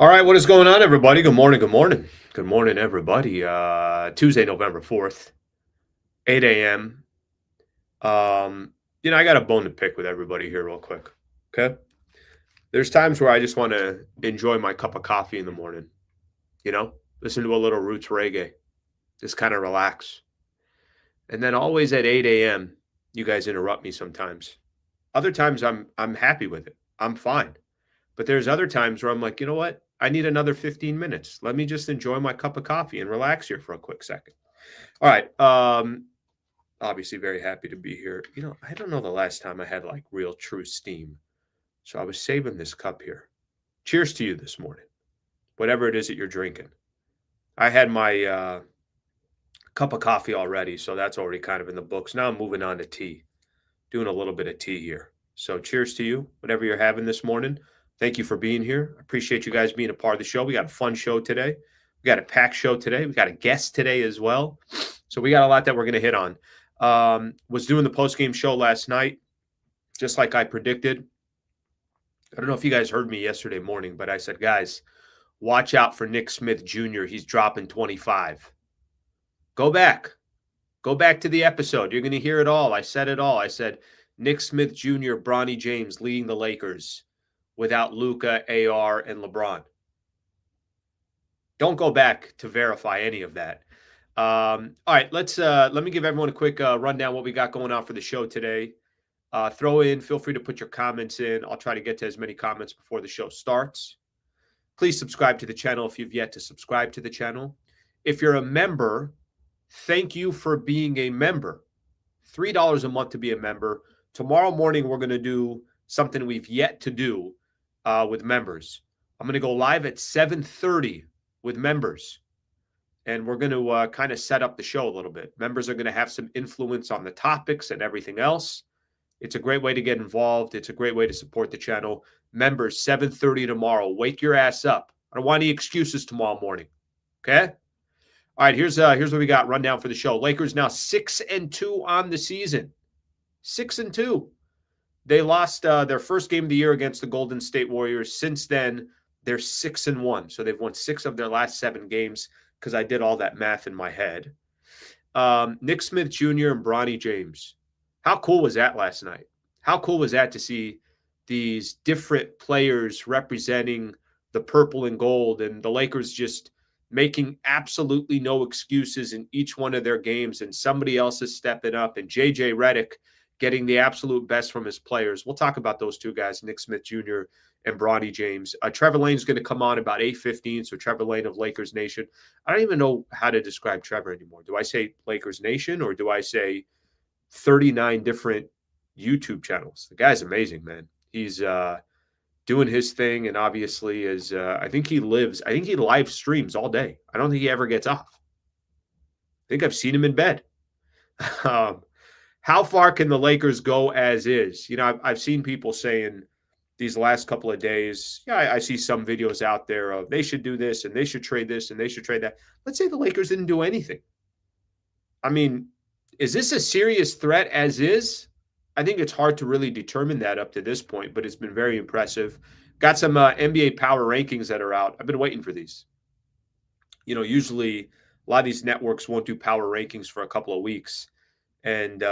All right, what is going on, everybody? Good morning, good morning. Good morning, everybody. Tuesday, November 4th, 8 a.m. I got a bone to pick with everybody here real quick. Okay. There's times where I just want to enjoy my cup of coffee in the morning, you know, listen to a little roots reggae, just kind of relax. And then always at 8 a.m., you guys interrupt me sometimes. Other times I'm happy with it. I'm fine. But there's other times where I'm like, you know what? I need another 15 minutes. Let me just enjoy my cup of coffee and relax here for a quick second. All right. Obviously very happy to be here. I don't know the last time I had like real true steam. So I was saving this cup here. Cheers to you this morning. Whatever it is that you're drinking. I had my cup of coffee already, so that's already kind of in the books. Now I'm moving on to tea. Doing a little bit of tea here. So cheers to you, whatever you're having this morning. Thank you for being here. I appreciate you guys being a part of the show. We got a fun show today. We got a packed show today. We got a guest today as well. So we got a lot that we're going to hit on. Was doing the post-game show last night, just like I predicted. I don't know if you guys heard me yesterday morning, but I said, guys, watch out for Nick Smith Jr. He's dropping 25. Go back. Go back to the episode. You're going to hear it all. I said it all. I said Nick Smith Jr., Bronny James leading the Lakers without Luka, AR, and LeBron. Don't go back to verify any of that. All right, let me give everyone a quick rundown what we got going on for the show today. Feel free to put your comments in. I'll try to get to as many comments before the show starts. Please subscribe to the channel if you've yet to subscribe to the channel. If you're a member, thank you for being a member. $3 a month to be a member. Tomorrow morning, we're going to do something we've yet to do with members. I'm going to go live at 7:30 with members, and we're going to kind of set up the show a little bit. Members are going to have some influence on the topics and everything else. It's a great way to get involved. It's a great way to support the channel. Members, 7:30 tomorrow. Wake your ass up. I don't want any excuses tomorrow morning. Okay? All right, here's what we got. Rundown for the show. Lakers now 6-2 on the season. 6-2. They lost their first game of the year against the Golden State Warriors. Since then, they're 6-1. So they've won 6 of their last 7 games because I did all that math in my head. Nick Smith Jr. and Bronny James. How cool was that last night? How cool was that to see these different players representing the purple and gold, and the Lakers just making absolutely no excuses in each one of their games, and somebody else is stepping up, and JJ Redick getting the absolute best from his players. We'll talk about those two guys, Nick Smith Jr. and Bronny James. Trevor Lane's going to come on about 8:15, so Trevor Lane of Lakers Nation. I don't even know how to describe Trevor anymore. Do I say Lakers Nation, or do I say 39 different YouTube channels? The guy's amazing, man. He's doing his thing, and obviously I think he live streams all day. I don't think he ever gets off. I think I've seen him in bed. How far can the Lakers go as is? I've seen people saying these last couple of days, I see some videos out there of they should do this and they should trade this and they should trade that. Let's say the Lakers didn't do anything. I mean, is this a serious threat as is? I think it's hard to really determine that up to this point, but it's been very impressive. Got some NBA power rankings that are out. I've been waiting for these. Usually a lot of these networks won't do power rankings for a couple of weeks. And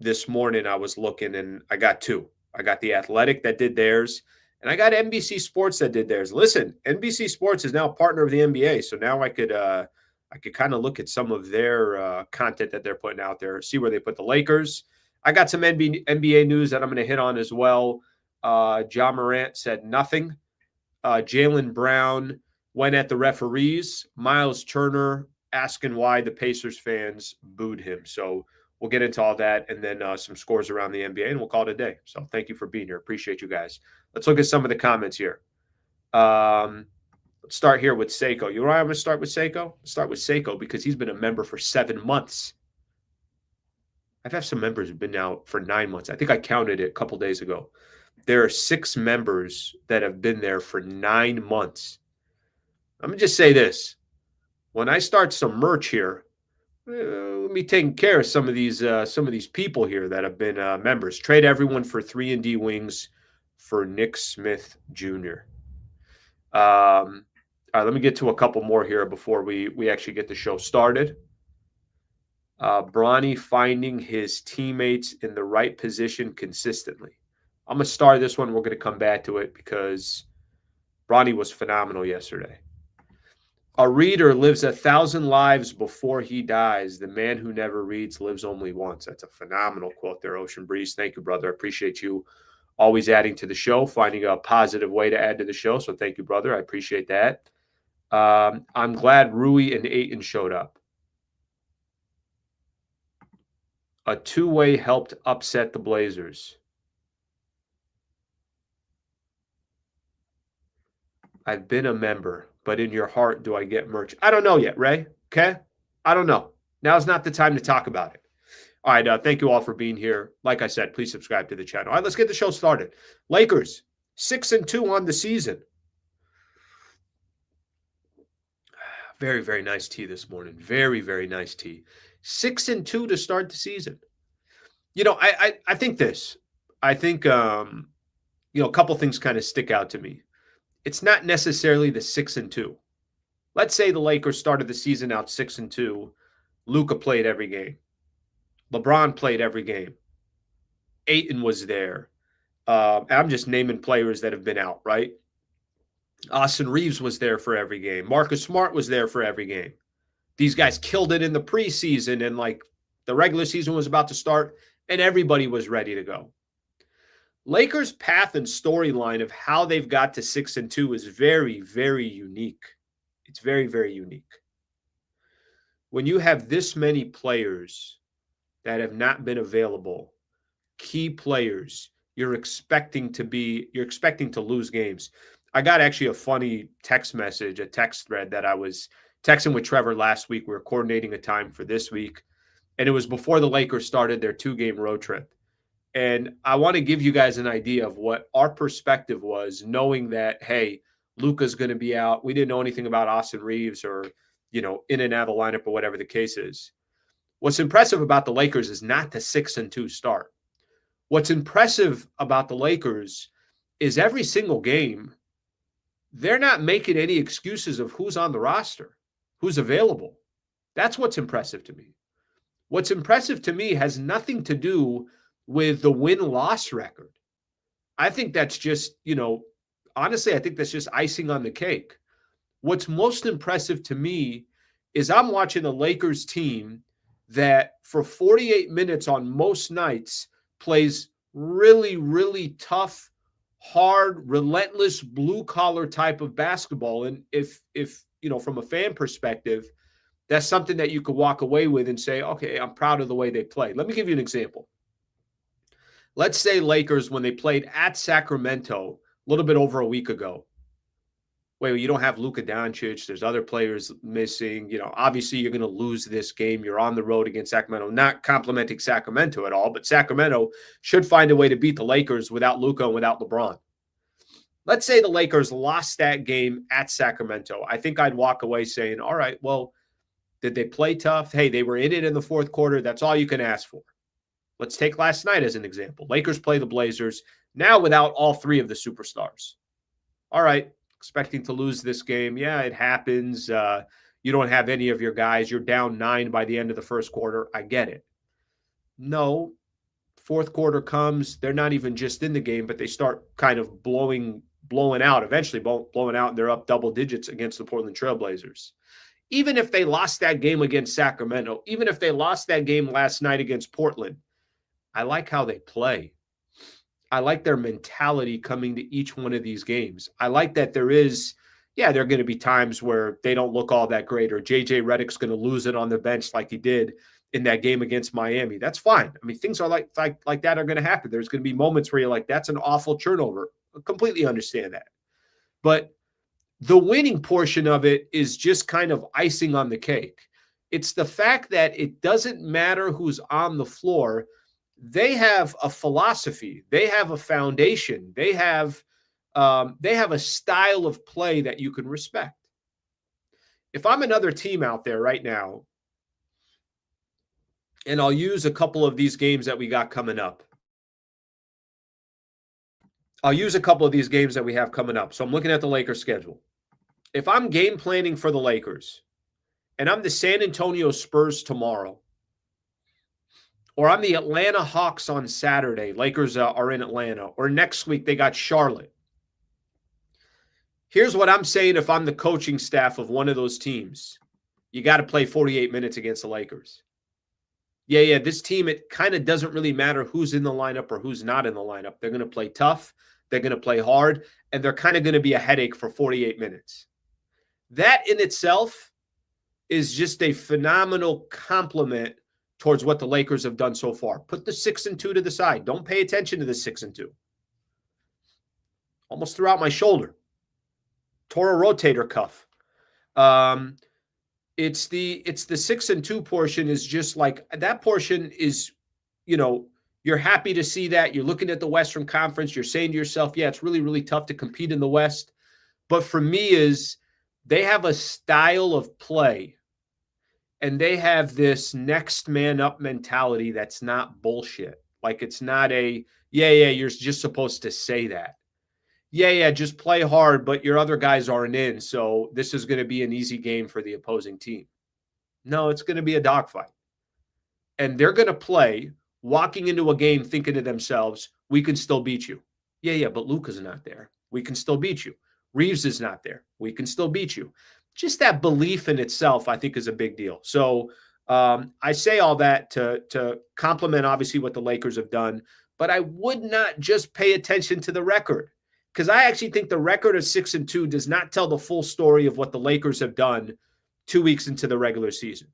this morning I was looking and I got 2. I got The Athletic that did theirs, and I got NBC Sports that did theirs. Listen, NBC Sports is now a partner of the NBA, so now I could kind of look at some of their content that they're putting out there, see where they put the Lakers. I got some NBA news that I'm going to hit on as well. Ja Morant said nothing. Jaylen Brown went at the referees. Myles Turner asking why the Pacers fans booed him. So we'll get into all that, and then some scores around the NBA, and we'll call it a day. So thank you for being here. Appreciate you guys. Let's look at some of the comments here. Let's start here with Seiko. You know why I'm going to start with Seiko? Start with Seiko because he's been a member for 7 months. I've had some members who've been now for 9 months. I think I counted it a couple days ago. There are 6 members that have been there for 9 months. I'm going to just say this. When I start some merch here, let me take care of some of these people here that have been members. Trade everyone for 3-and-D wings for Nick Smith Jr. All right, let me get to a couple more here before we actually get the show started. Bronny finding his teammates in the right position consistently. I'm going to start this one. We're going to come back to it because Bronny was phenomenal yesterday. A reader lives 1,000 lives before he dies. The man who never reads lives only once. That's a phenomenal quote there, Ocean Breeze. Thank you, brother. I appreciate you always adding to the show, finding a positive way to add to the show. So thank you, brother. I appreciate that. I'm glad Rui and Aiton showed up. A two-way helped upset the Blazers. I've been a member, but in your heart, do I get merch? I don't know yet, Ray. Okay? I don't know. Now's not the time to talk about it. All right. Thank you all for being here. Like I said, please subscribe to the channel. All right, let's get the show started. Lakers, 6-2 on the season. Very, very nice tea this morning. Very, very nice tea. 6-2 to start the season. You know, I think this. I think a couple things kind of stick out to me. It's not necessarily the 6-2. Let's say the Lakers started the season out 6-2. Luka played every game. LeBron played every game. Ayton was there. I'm just naming players that have been out, right? Austin Reaves was there for every game. Marcus Smart was there for every game. These guys killed it in the preseason, and like the regular season was about to start, and everybody was ready to go. Lakers' path and storyline of how they've got to 6-2 is very, very unique. It's very, very unique. When you have this many players that have not been available, key players, you're expecting to lose games. I got actually a funny text message, a text thread that I was texting with Trevor last week. We were coordinating a time for this week, and it was before the Lakers started their 2-game road trip. And I want to give you guys an idea of what our perspective was, knowing that, hey, Luka's going to be out. We didn't know anything about Austin Reaves or, in and out of the lineup or whatever the case is. What's impressive about the Lakers is not the 6-2 start. What's impressive about the Lakers is every single game, they're not making any excuses of who's on the roster, who's available. That's what's impressive to me. What's impressive to me has nothing to do with the win-loss record. I think that's just, honestly, I think that's just icing on the cake. What's most impressive to me is I'm watching a Lakers team that for 48 minutes on most nights plays really, really tough, hard, relentless, blue-collar type of basketball. And if from a fan perspective, that's something that you could walk away with and say, okay, I'm proud of the way they play. Let me give you an example. Let's say Lakers, when they played at Sacramento a little bit over a week ago. Wait, you don't have Luka Doncic. There's other players missing. Obviously you're going to lose this game. You're on the road against Sacramento. Not complimenting Sacramento at all, but Sacramento should find a way to beat the Lakers without Luka and without LeBron. Let's say the Lakers lost that game at Sacramento. I think I'd walk away saying, all right, well, did they play tough? Hey, they were in it in the fourth quarter. That's all you can ask for. Let's take last night as an example. Lakers play the Blazers now without all three of the superstars. All right, expecting to lose this game. Yeah, it happens. You don't have any of your guys. You're down 9 by the end of the first quarter. I get it. No, fourth quarter comes. They're not even just in the game, but they start kind of blowing out, eventually blowing out, and they're up double digits against the Portland Trail Blazers. Even if they lost that game against Sacramento, even if they lost that game last night against Portland, I like how they play. I like their mentality coming to each one of these games. I like that there are going to be times where they don't look all that great, or JJ Redick's going to lose it on the bench like he did in that game against Miami. That's fine. I mean, things are like that are going to happen. There's going to be moments where you're like, that's an awful turnover. I completely understand that. But the winning portion of it is just kind of icing on the cake. It's the fact that it doesn't matter who's on the floor. They have a philosophy. They have a foundation. They have a style of play that you can respect. If I'm another team out there right now, and I'll use a couple of these games that we got coming up. I'll use a couple of these games that we have coming up. So I'm looking at the Lakers schedule. If I'm game planning for the Lakers and I'm the San Antonio Spurs tomorrow, or I'm the Atlanta Hawks on Saturday, Lakers are in Atlanta, or next week they got Charlotte. Here's what I'm saying if I'm the coaching staff of one of those teams. You got to play 48 minutes against the Lakers. Yeah, this team, it kind of doesn't really matter who's in the lineup or who's not in the lineup. They're going to play tough, they're going to play hard, and they're kind of going to be a headache for 48 minutes. That in itself is just a phenomenal compliment towards what the Lakers have done so far. Put the 6-2 to the side. Don't pay attention to the 6-2. Almost threw out my shoulder. Tore a rotator cuff. It's the 6-2 portion is just like that portion is, you're happy to see that. You're looking at the Western Conference. You're saying to yourself, yeah, it's really, really tough to compete in the West. But for me is they have a style of play and they have this next man up mentality that's not bullshit. Like it's not you're just supposed to say that. Yeah, just play hard, but your other guys aren't in, so this is going to be an easy game for the opposing team. No, it's going to be a dogfight. And they're going to play walking into a game thinking to themselves, we can still beat you. Yeah, but Luka's not there. We can still beat you. Reaves is not there. We can still beat you. Just that belief in itself, I think, is a big deal. So I say all that to compliment, obviously, what the Lakers have done, but I would not just pay attention to the record. Because I actually think the record of 6-2 does not tell the full story of what the Lakers have done 2 weeks into the regular season.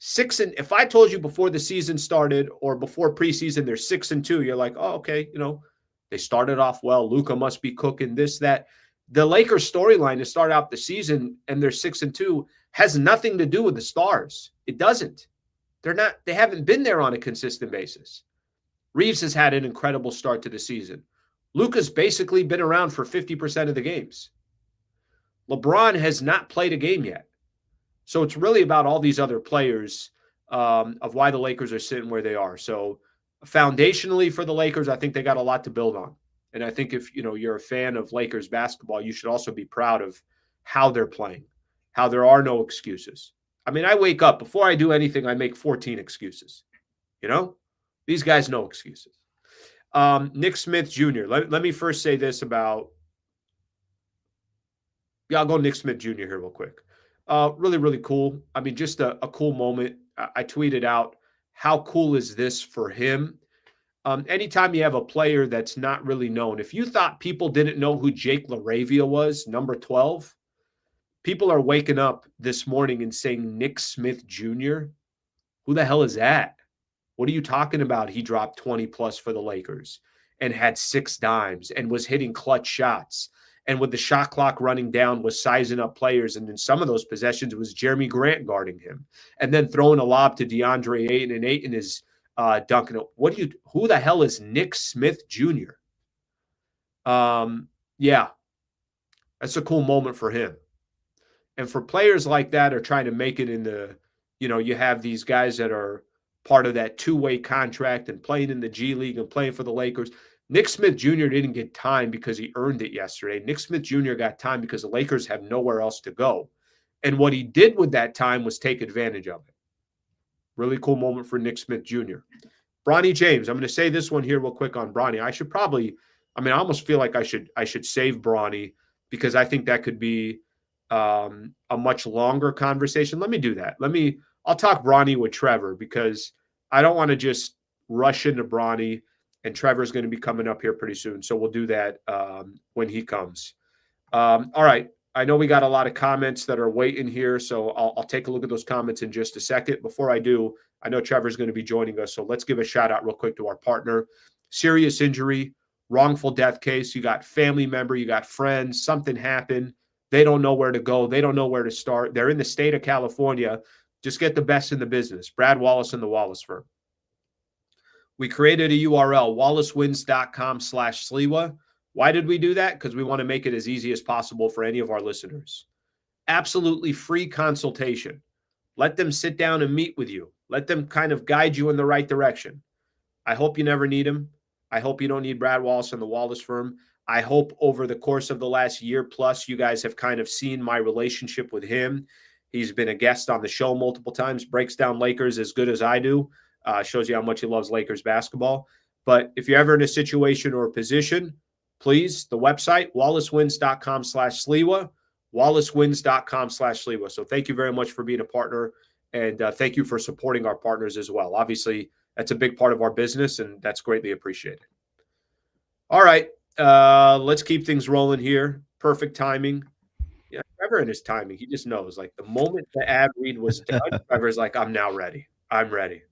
If I told you before the season started or before preseason they're 6-2, you're like, oh, okay, they started off well. Luka must be cooking this, that. The Lakers storyline to start out the season and they're 6-2 has nothing to do with the stars. It doesn't. They haven't been there on a consistent basis. Reaves has had an incredible start to the season. Luka's basically been around for 50% of the games. LeBron has not played a game yet. So it's really about all these other players of why the Lakers are sitting where they are. So foundationally for the Lakers, I think they got a lot to build on. And I think if you're a fan of Lakers basketball, you should also be proud of how they're playing, how there are no excuses. I mean, I wake up, before I do anything, I make 14 excuses. These guys, no excuses. Nick Smith Jr. Let me first say this about I'll go Nick Smith Jr. here real quick. Really, really cool. I mean, just a cool moment. I tweeted out, how cool is this for him? Anytime you have a player that's not really known, if you thought people didn't know who Jake LaRavia was, number 12, people are waking up this morning and saying Nick Smith Jr. Who the hell is that? What are you talking about? He dropped 20 plus for the Lakers and had 6 dimes and was hitting clutch shots. And with the shot clock running down, was sizing up players. And in some of those possessions, it was Jeremy Grant guarding him. And then throwing a lob to DeAndre Ayton, and Ayton is dunking it. Who the hell is Nick Smith Jr.? Yeah, that's a cool moment for him. And for players like that are trying to make it in the, you have these guys that are part of that two-way contract and playing in the G League and playing for the Lakers. Nick Smith Jr. didn't get time because he earned it yesterday. Nick Smith Jr. got time because the Lakers have nowhere else to go. And what he did with that time was take advantage of it. Really cool moment for Nick Smith Jr. Bronny James. I'm going to say this one here real quick on Bronny. I almost feel like I should save Bronny because I think that could be a much longer conversation. Let me do that. I'll talk Bronny with Trevor because I don't want to just rush into Bronny, and Trevor's going to be coming up here pretty soon. So we'll do that when he comes. All right. I know we got a lot of comments that are waiting here, so I'll take a look at those comments in just a second. Before I do, I know Trevor's going to be joining us, so let's give a shout out real quick to our partner. Serious injury, wrongful death case. You got family member, you got friends, something happened. They don't know where to go. They don't know where to start. They're in the state of California. Just get the best in the business. Brad Wallace and the Wallace firm. We created a URL, wallacewins.com/Sliwa. Why did we do that? Because we want to make it as easy as possible for any of our listeners. Absolutely free consultation. Let them sit down and meet with you. Let them kind of guide you in the right direction. I hope you never need them. I hope you don't need Brad Wallace and the Wallace firm. I hope over the course of the last year plus, you guys have kind of seen my relationship with him. He's been a guest on the show multiple times, breaks down Lakers as good as I do, shows you how much he loves Lakers basketball. But if you're ever in a situation or a position, please, the website, wallacewins.com/Sliwa, wallacewins.com/Sliwa. So thank you very much for being a partner, and thank you for supporting our partners as well. Obviously, that's a big part of our business, and that's greatly appreciated. All right, let's keep things rolling here. Perfect timing. Yeah, Trevor and his timing, he just knows. Like the moment the ad read was done, Trevor's like, I'm now ready. I'm ready.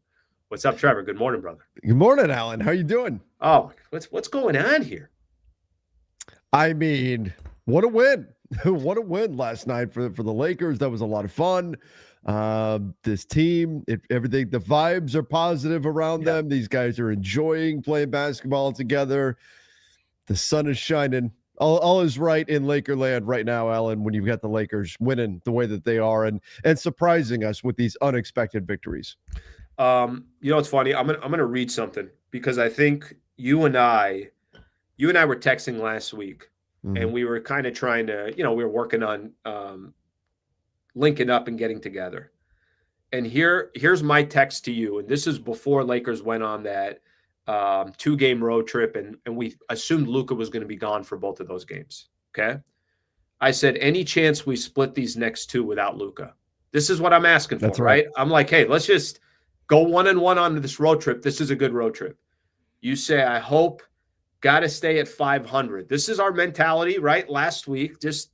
What's up, Trevor? Good morning, brother. Good morning, Alan. How you doing? Oh, what's going on here? I mean, what a win. What a win last night for the Lakers. That was a lot of fun. This team, everything, the vibes are positive around them. These guys are enjoying playing basketball together. The sun is shining. All is right in Lakerland right now, Alan, when you've got the Lakers winning the way that they are and surprising us with these unexpected victories. It's funny. I'm gonna read something because I think you and I were texting last week, and we were kind of trying to, we were working on linking up and getting together. And here's my text to you, and this is before Lakers went on that 2-game road trip, and we assumed Luka was going to be gone for both of those games. Okay, I said, any chance we split these next two without Luka? This is what I'm asking for. That's right. I'm like, hey, let's just go 1-1 on this road trip. This is a good road trip. You say, I hope. Got to stay at 500. This is our mentality, right? Last week, just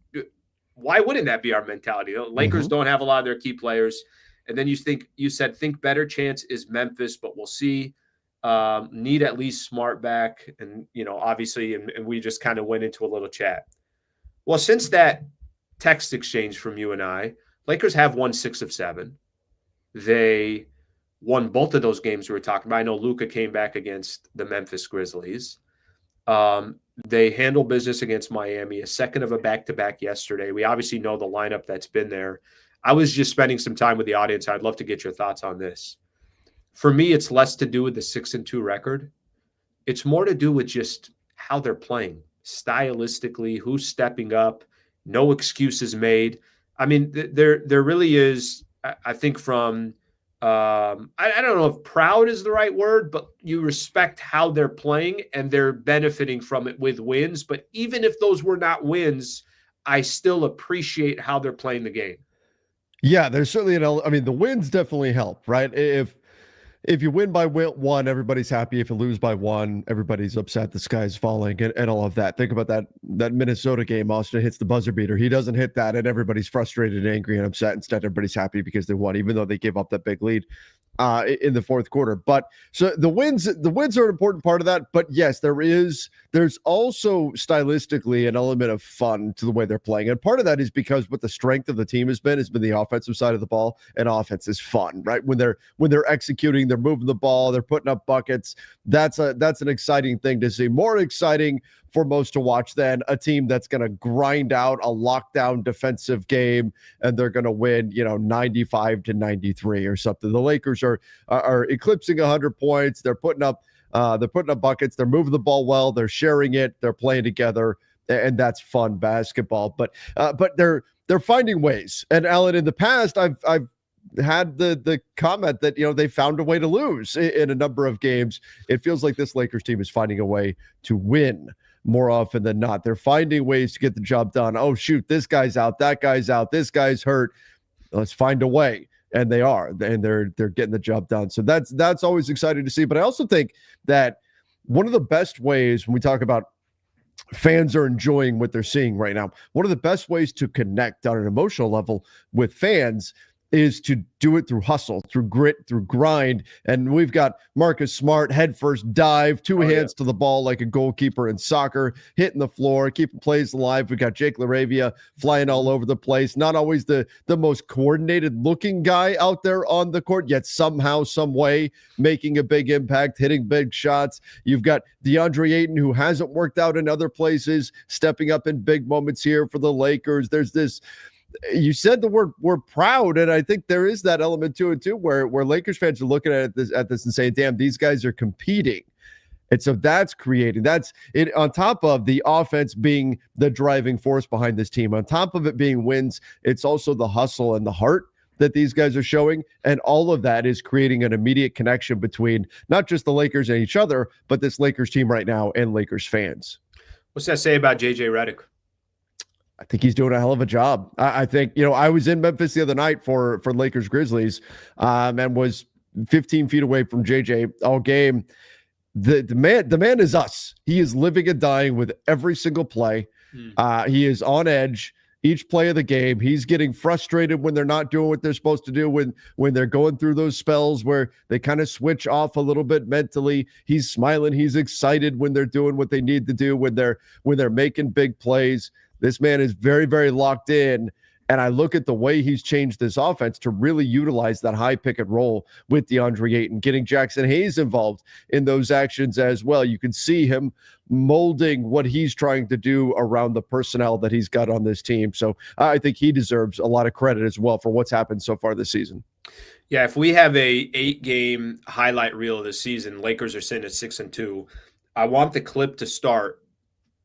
why wouldn't that be our mentality? The Lakers don't have a lot of their key players. And then you said, think better chance is Memphis, but we'll see. Need at least Smart back. And, obviously, and we just kind of went into a little chat. Well, since that text exchange from you and I, Lakers have won 6 of 7. They won both of those games we were talking about. I know Luka came back against the Memphis Grizzlies. They handle business against Miami, a second of a back-to-back yesterday. We obviously know the lineup that's been there. I was just spending some time with the audience. I'd love to get your thoughts on this. For me, it's less to do with the 6-2 record. It's more to do with just how they're playing, stylistically, who's stepping up, no excuses made. I mean, there really is, I think, from I don't know if proud is the right word, but you respect how they're playing and they're benefiting from it with wins. But even if those were not wins, I still appreciate how they're playing the game. Yeah, there's certainly the wins definitely help, right? If you win by 1, everybody's happy. If you lose by 1, everybody's upset. The sky's falling and all of that. Think about that Minnesota game. Austin hits the buzzer beater. He doesn't hit that, and everybody's frustrated and angry and upset. Instead, everybody's happy because they won, even though they gave up that big lead in the fourth quarter. But so the wins are an important part of that. But yes, there's also stylistically an element of fun to the way they're playing. And part of that is because what the strength of the team has been the offensive side of the ball, and offense is fun, right? When they're executing, they're moving the ball, they're putting up buckets. That's an exciting thing to see. More exciting for most to watch than a team that's going to grind out a lockdown defensive game and they're going to win, 95-93 or something. The Lakers are eclipsing 100 points. They're putting up buckets. They're moving the ball well. They're sharing it. They're playing together, and that's fun basketball. But they're finding ways. And Alan, in the past, I've had the comment that they found a way to lose in a number of games. It feels like this Lakers team is finding a way to win more often than not. They're finding ways to get the job done. Oh shoot, this guy's out, that guy's out, this guy's hurt. Let's find a way. And they are, and they're getting the job done. So that's always exciting to see. But I also think that one of the best ways when we talk about fans are enjoying what they're seeing right now, one of the best ways to connect on an emotional level with fans is to do it through hustle, through grit, through grind. And we've got Marcus Smart, head first dive, two hands to the ball like a goalkeeper in soccer, hitting the floor, keeping plays alive. We've got Jake LaRavia flying all over the place. Not always the most coordinated looking guy out there on the court, yet somehow, some way making a big impact, hitting big shots. You've got DeAndre Ayton, who hasn't worked out in other places, stepping up in big moments here for the Lakers. There's this, you said the word we're proud, and I think there is that element to it too, where Lakers fans are looking at this and saying, damn, these guys are competing. And so that's it on top of the offense being the driving force behind this team. On top of it being wins, it's also the hustle and the heart that these guys are showing. And all of that is creating an immediate connection between not just the Lakers and each other, but this Lakers team right now and Lakers fans. What's that say about JJ Redick? I think he's doing a hell of a job. I think, I was in Memphis the other night for Lakers Grizzlies and was 15 feet away from JJ all game. The man is us. He is living and dying with every single play. He is on edge each play of the game. He's getting frustrated when they're not doing what they're supposed to do, when they're going through those spells where they kind of switch off a little bit mentally. He's smiling. He's excited when they're doing what they need to do, when they're making big plays. This man is very, very locked in. And I look at the way he's changed this offense to really utilize that high pick and roll with DeAndre Ayton, getting Jackson Hayes involved in those actions as well. You can see him molding what he's trying to do around the personnel that he's got on this team. So I think he deserves a lot of credit as well for what's happened so far this season. Yeah, if we have a 8-game highlight reel of the season, Lakers are sitting at 6-2. I want the clip to start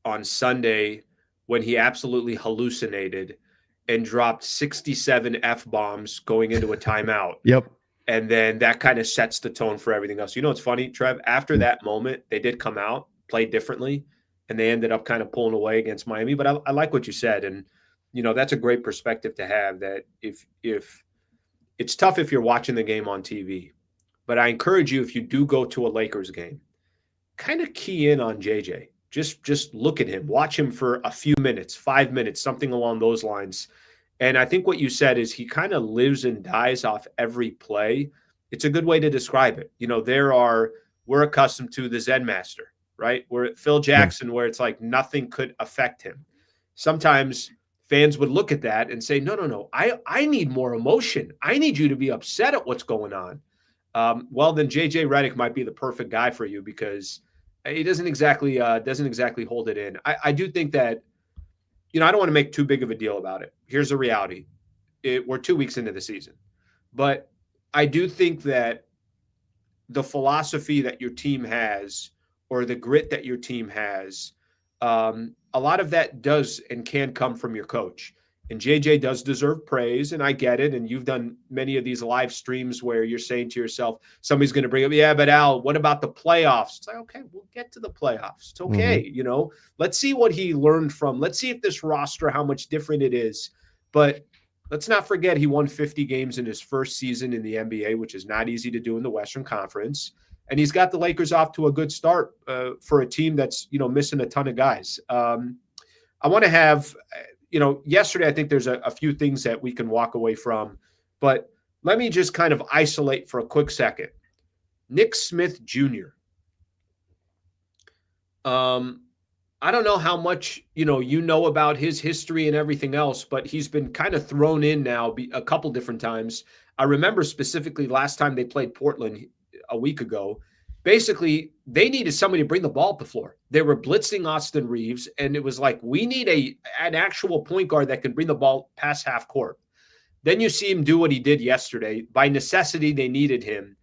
on Sunday when he absolutely hallucinated and dropped 67 F-bombs going into a timeout. Yep. And then that kind of sets the tone for everything else. It's funny, Trev, after that moment, they did come out, play differently, and they ended up kind of pulling away against Miami. But I like what you said. And, that's a great perspective to have, that if it's tough if you're watching the game on TV, but I encourage you, if you do go to a Lakers game, kind of key in on JJ. Just look at him, watch him for a few minutes, 5 minutes, something along those lines. And I think what you said is he kind of lives and dies off every play. It's a good way to describe it. We're accustomed to the Zen master, right? We're at Phil Jackson, where it's like nothing could affect him. Sometimes fans would look at that and say, no, I need more emotion. I need you to be upset at what's going on. Well, then JJ Redick might be the perfect guy for you, because he doesn't exactly hold it in. I do think that, I don't want to make too big of a deal about it. Here's the reality. We're 2 weeks into the season. But I do think that the philosophy that your team has, or the grit that your team has, a lot of that does and can come from your coach. And JJ does deserve praise, and I get it. And you've done many of these live streams where you're saying to yourself, somebody's going to bring up, yeah, but Al, what about the playoffs? It's like, okay, we'll get to the playoffs. It's okay. Let's see what he learned from. Let's see if this roster, how much different it is. But let's not forget, he won 50 games in his first season in the NBA, which is not easy to do in the Western Conference. And he's got the Lakers off to a good start for a team that's, missing a ton of guys. I want to have – yesterday, I think there's a few things that we can walk away from, but let me just kind of isolate for a quick second. Nick Smith Jr. I don't know how much, know about his history and everything else, but he's been kind of thrown in now a couple different times. I remember specifically last time they played Portland a week ago. Basically, they needed somebody to bring the ball up the floor. They were blitzing Austin Reaves, and it was like, we need an actual point guard that can bring the ball past half court. Then you see him do what he did yesterday. By necessity, they needed him.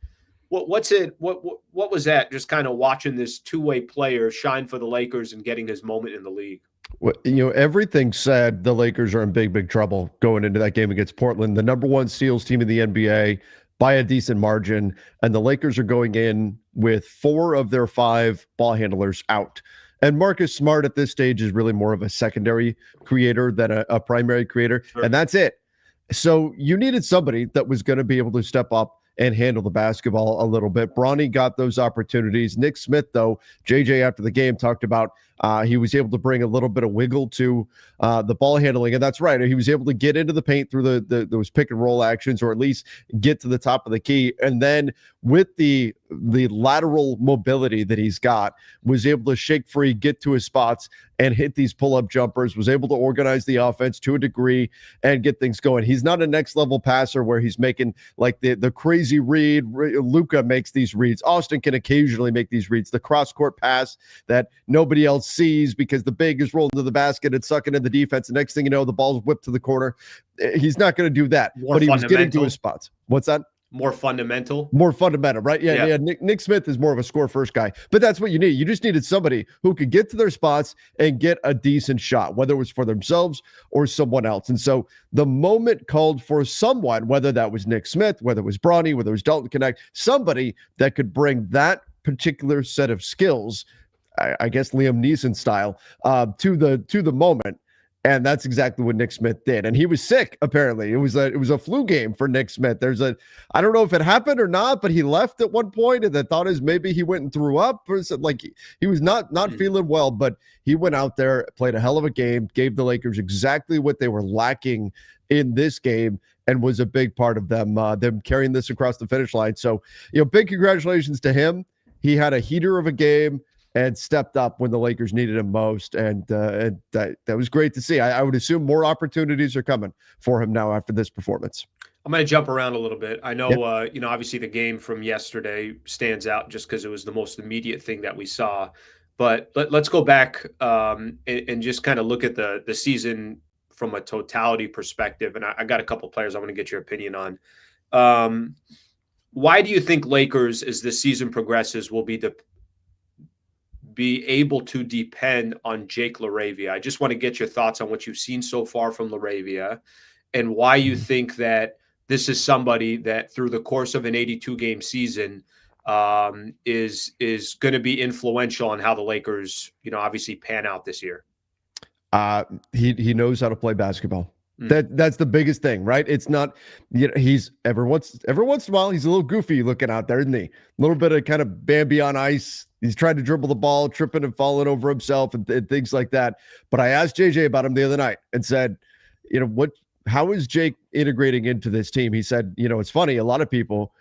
What was that? Just kind of watching this two-way player shine for the Lakers and getting his moment in the league. Well, everything said, the Lakers are in big, big trouble going into that game against Portland, the number one steals team in the NBA, by a decent margin, and the Lakers are going in with 4 of their 5 ball handlers out. And Marcus Smart at this stage is really more of a secondary creator than a primary creator, sure. And that's it. So you needed somebody that was going to be able to step up and handle the basketball a little bit. Bronny got those opportunities. Nick Smith, though, JJ after the game talked about he was able to bring a little bit of wiggle to the ball handling, and that's right. He was able to get into the paint through those pick and roll actions, or at least get to the top of the key. And then with the lateral mobility that he's got, was able to shake free, get to his spots, and hit these pull-up jumpers, was able to organize the offense to a degree and get things going. He's not a next-level passer where he's making like the crazy read. Luka makes these reads. Austin can occasionally make these reads. The cross-court pass that nobody else sees because the big is rolling to the basket and sucking in the defense. The next thing you know, the ball's whipped to the corner. He's not going to do that, but he was getting to his spots. What's that? More fundamental. More fundamental, right? Yeah, Yeah. yeah. Nick Smith is more of a score first guy, but that's what you need. You just needed somebody who could get to their spots and get a decent shot, whether it was for themselves or someone else. And so the moment called for someone, whether that was Nick Smith, whether it was Bronny, whether it was Dalton Connect, somebody that could bring that particular set of skills, I guess Liam Neeson style, to the moment. And that's exactly what Nick Smith did. And he was sick, apparently. It was a flu game for Nick Smith. I don't know if it happened or not, but he left at one point, and the thought is maybe he went and threw up, or something. Like he was not feeling well, but he went out there, played a hell of a game, gave the Lakers exactly what they were lacking in this game, and was a big part of them carrying this across the finish line. So, big congratulations to him. He had a heater of a game and stepped up when the Lakers needed him most. And that was great to see. I would assume more opportunities are coming for him now after this performance. I'm going to jump around a little bit. I know, obviously the game from yesterday stands out just because it was the most immediate thing that we saw. But let's go back and just kind of look at the season from a totality perspective. And I got a couple players I want to get your opinion on. Why do you think Lakers, as the season progresses, will be able to depend on Jake LaRavia? I just want to get your thoughts on what you've seen so far from LaRavia and why you think that this is somebody that through the course of an 82-game season is going to be influential on how the Lakers, obviously pan out this year. He knows how to play basketball. That's the biggest thing, right? It's not, he's every once in a while, he's a little goofy looking out there, isn't he? A little bit of kind of Bambi on ice. He's trying to dribble the ball, tripping and falling over himself and things like that. But I asked JJ about him the other night and said, how is Jake integrating into this team? He said, it's funny. A lot of people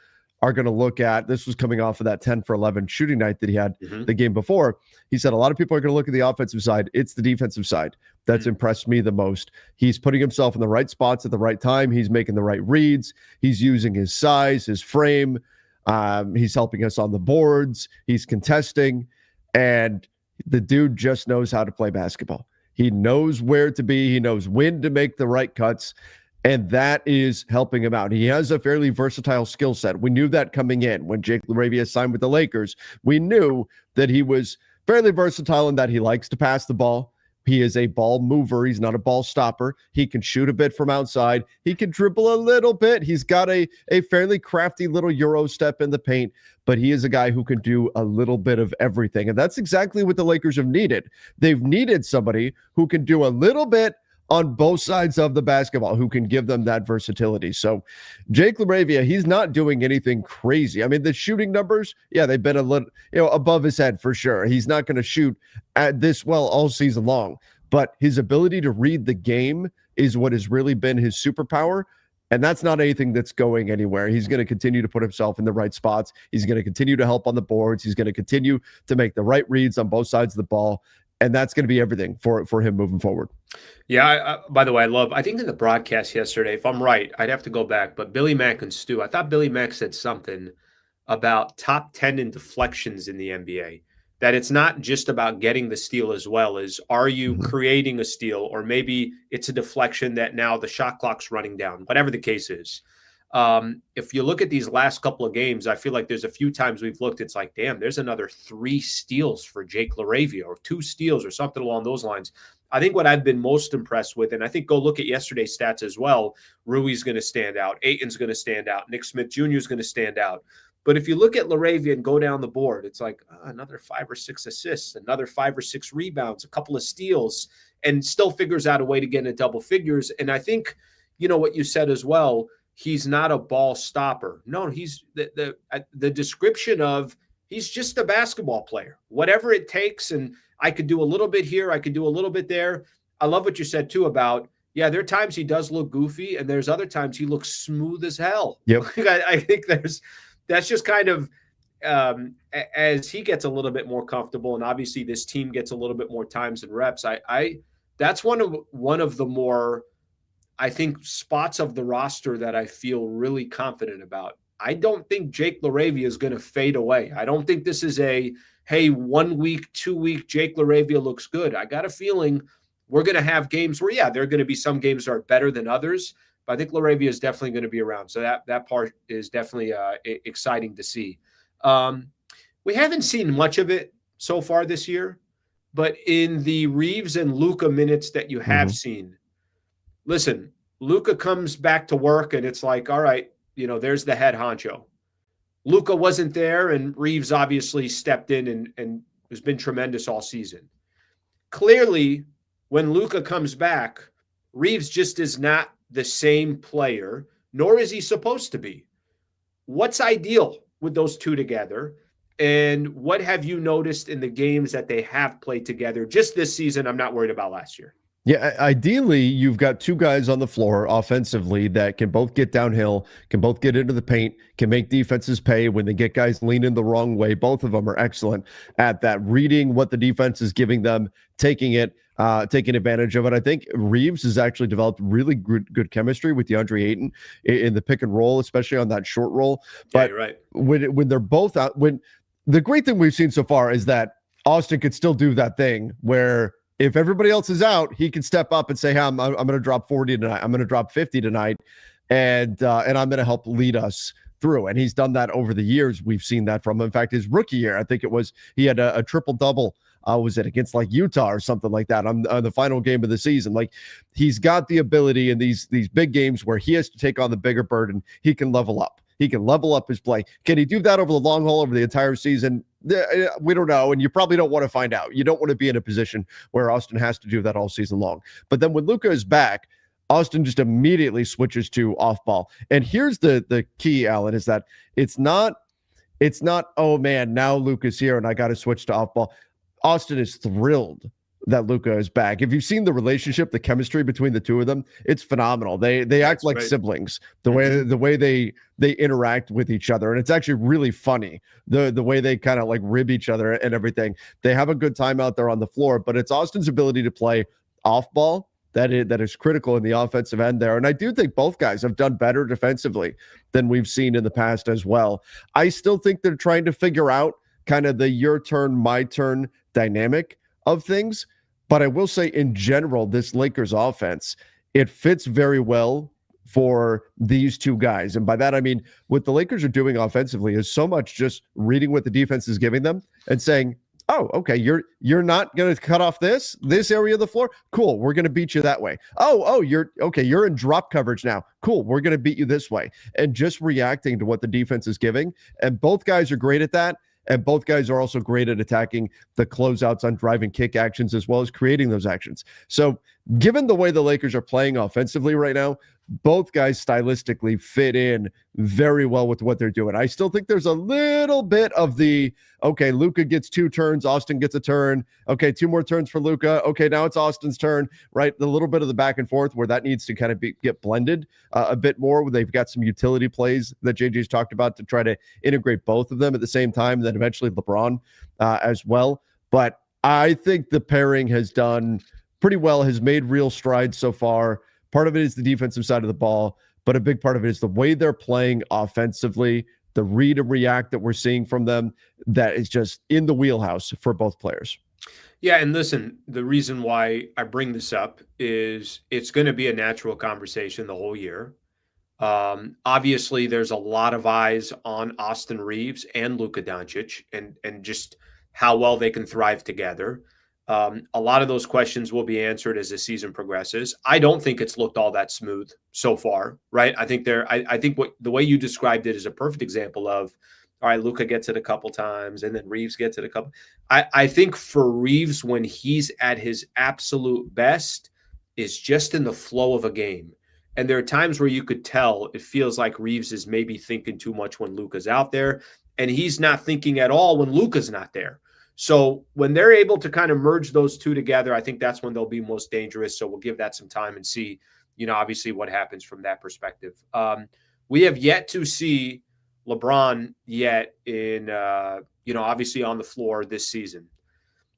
are going to look at, this was coming off of that 10 for 11 shooting night that he had the game before. He said, a lot of people are going to look at the offensive side. It's the defensive side that's impressed me the most. He's putting himself in the right spots at the right time. He's making the right reads. He's using his size, his frame. He's helping us on the boards. He's contesting. And the dude just knows how to play basketball. He knows where to be. He knows when to make the right cuts. And that is helping him out. He has a fairly versatile skill set. We knew that coming in. When Jake LaRavia signed with the Lakers, we knew that he was fairly versatile in that he likes to pass the ball. He is a ball mover. He's not a ball stopper. He can shoot a bit from outside. He can dribble a little bit. He's got a fairly crafty little Euro step in the paint, but he is a guy who can do a little bit of everything. And that's exactly what the Lakers have needed. They've needed somebody who can do a little bit on both sides of the basketball, who can give them that versatility. So Jake LaRavia, he's not doing anything crazy. I mean, the shooting numbers, they've been a little, above his head for sure. He's not going to shoot at this well all season long, but his ability to read the game is what has really been his superpower. And that's not anything that's going anywhere. He's going to continue to put himself in the right spots. He's going to continue to help on the boards. He's going to continue to make the right reads on both sides of the ball. And that's going to be everything for him moving forward. Yeah, by the way, I think in the broadcast yesterday, if I'm right, I'd have to go back, but Billy Mack and Stu, I thought Billy Mack said something about top 10 in deflections in the NBA, that it's not just about getting the steal as well as are you creating a steal, or maybe it's a deflection that now the shot clock's running down, whatever the case is. If you look at these last couple of games, I feel like there's a few times we've looked, it's like, damn, there's another 3 steals for Jake LaRavia or 2 steals or something along those lines. I think what I've been most impressed with, and I think go look at yesterday's stats as well, Rui's going to stand out. Ayton's going to stand out. Nick Smith Jr. is going to stand out. But if you look at LaRavia and go down the board, it's like another 5 or 6 assists, another 5 or 6 rebounds, a couple of steals, and still figures out a way to get into double figures. And I think, what you said as well, he's not a ball stopper. No, he's the description of he's just a basketball player, whatever it takes. And I could do a little bit here. I could do a little bit there. I love what you said too about, there are times he does look goofy and there's other times he looks smooth as hell. Yep. I think that's just kind of as he gets a little bit more comfortable, and obviously this team gets a little bit more times and reps. That's one of the more, I think, spots of the roster that I feel really confident about. I don't think Jake LaRavia is going to fade away. I don't think this is a, hey, 1 week, 2 week, Jake LaRavia looks good. I got a feeling we're going to have games where, there are going to be some games that are better than others, But I think LaRavia is definitely going to be around. So that part is definitely exciting to see. Um, we haven't seen much of it so far this year, but in the Reaves and Luka minutes that you have Mhm. seen, listen, Luka comes back to work and it's like, all right, there's the head honcho. Luka wasn't there, and Reaves obviously stepped in and has been tremendous all season. Clearly, when Luka comes back, Reaves just is not the same player, nor is he supposed to be. What's ideal with those two together? And what have you noticed in the games that they have played together just this season? I'm not worried about last year. Yeah, ideally, you've got two guys on the floor offensively that can both get downhill, can both get into the paint, can make defenses pay when they get guys leaning the wrong way. Both of them are excellent at that, reading what the defense is giving them, taking it, taking advantage of it. I think Reaves has actually developed really good chemistry with DeAndre Ayton in the pick and roll, especially on that short roll. Yeah, But you're right. when they're both out, when the great thing we've seen so far is that Austin could still do that thing where if everybody else is out, he can step up and say, hey, I'm going to drop 40 tonight. I'm going to drop 50 tonight. And I'm going to help lead us through. And he's done that over the years. We've seen that from him. In fact, his rookie year, I think it was, he had a triple-double. Was it against like Utah or something like that on the final game of the season? Like, he's got the ability in these big games where he has to take on the bigger burden. He can level up. He can level up his play. Can he do that over the long haul over the entire season? We don't know, and you probably don't want to find out. You don't want to be in a position where Austin has to do that all season long. But then when Luka is back, Austin just immediately switches to off ball. And here's the key, Alan, is that it's not, oh man, now Luka's here and I got to switch to off ball. Austin is thrilled that Luka is back. If you've seen the relationship, the chemistry between the two of them, it's phenomenal. They act like siblings. The way they interact with each other, and it's actually really funny the way they kind of like rib each other and everything. They have a good time out there on the floor, but it's Austin's ability to play off ball that is critical in the offensive end there. And I do think both guys have done better defensively than we've seen in the past as well. I still think they're trying to figure out kind of the your turn, my turn dynamic of things. But I will say in general, this Lakers offense, it fits very well for these two guys. And by that, I mean, what the Lakers are doing offensively is so much just reading what the defense is giving them and saying, oh, okay, you're not going to cut off this area of the floor. Cool. We're going to beat you that way. Oh, you're in drop coverage now. Cool. We're going to beat you this way. And just reacting to what the defense is giving. And both guys are great at that. And both guys are also great at attacking the closeouts on driving kick actions as well as creating those actions. So given the way the Lakers are playing offensively right now, both guys stylistically fit in very well with what they're doing. I still think there's a little bit of the, okay, Luka gets 2 turns, Austin gets a turn. Okay, 2 more turns for Luka. Okay, now it's Austin's turn, right? The little bit of the back and forth where that needs to kind of get blended a bit more. They've got some utility plays that JJ's talked about to try to integrate both of them at the same time, and then eventually LeBron as well. But I think the pairing has done pretty well, has made real strides so far. Part of it is the defensive side of the ball, but a big part of it is the way they're playing offensively, the read and react that we're seeing from them that is just in the wheelhouse for both players. Yeah, and listen, the reason why I bring this up is it's going to be a natural conversation the whole year. Obviously, there's a lot of eyes on Austin Reaves and Luka Doncic and just how well they can thrive together. A lot of those questions will be answered as the season progresses. I don't think it's looked all that smooth so far, right? I think I think what the way you described it is a perfect example of, all right, Luka gets it a couple times and then Reaves gets it a couple. I think for Reaves, when he's at his absolute best, is just in the flow of a game. And there are times where you could tell it feels like Reaves is maybe thinking too much when Luka's out there, and he's not thinking at all when Luka's not there. So when they're able to kind of merge those two together, I think that's when they'll be most dangerous. So we'll give that some time and see, obviously what happens from that perspective. We have yet to see LeBron yet in, obviously on the floor this season.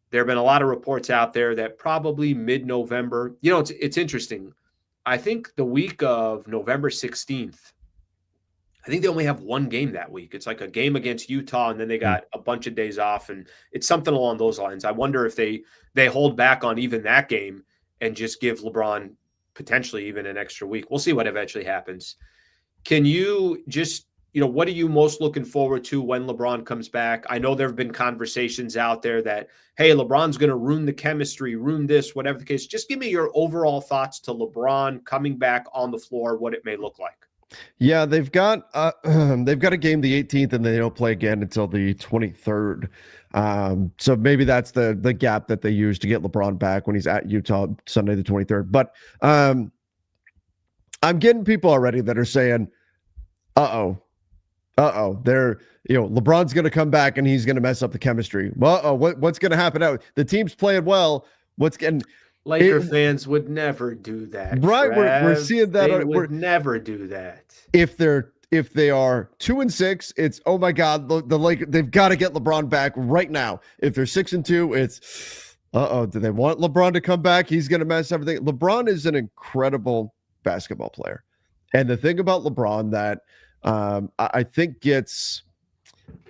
There have been a lot of reports out there that probably mid-November, it's interesting. I think the week of November 16th, I think they only have one game that week. It's like a game against Utah, and then they got a bunch of days off, and it's something along those lines. I wonder if they hold back on even that game and just give LeBron potentially even an extra week. We'll see what eventually happens. Can you just, what are you most looking forward to when LeBron comes back? I know there have been conversations out there that, hey, LeBron's going to ruin the chemistry, ruin this, whatever the case. Just give me your overall thoughts to LeBron coming back on the floor, what it may look like. Yeah, they've got a game the 18th, and they don't play again until the 23rd. So maybe that's the gap that they use to get LeBron back when he's at Utah Sunday the 23rd. But I'm getting people already that are saying, "Uh-oh, they're LeBron's going to come back and he's going to mess up the chemistry. Well, what's going to happen out? The team's playing well. What's getting?" Fans would never do that. Right, we're seeing that. They would never do that. If they are 2-6, it's, oh my God, the Lakers, they've got to get LeBron back right now. If they're 6-2, it's, do they want LeBron to come back? He's going to mess everything. LeBron is an incredible basketball player, and the thing about LeBron that I think gets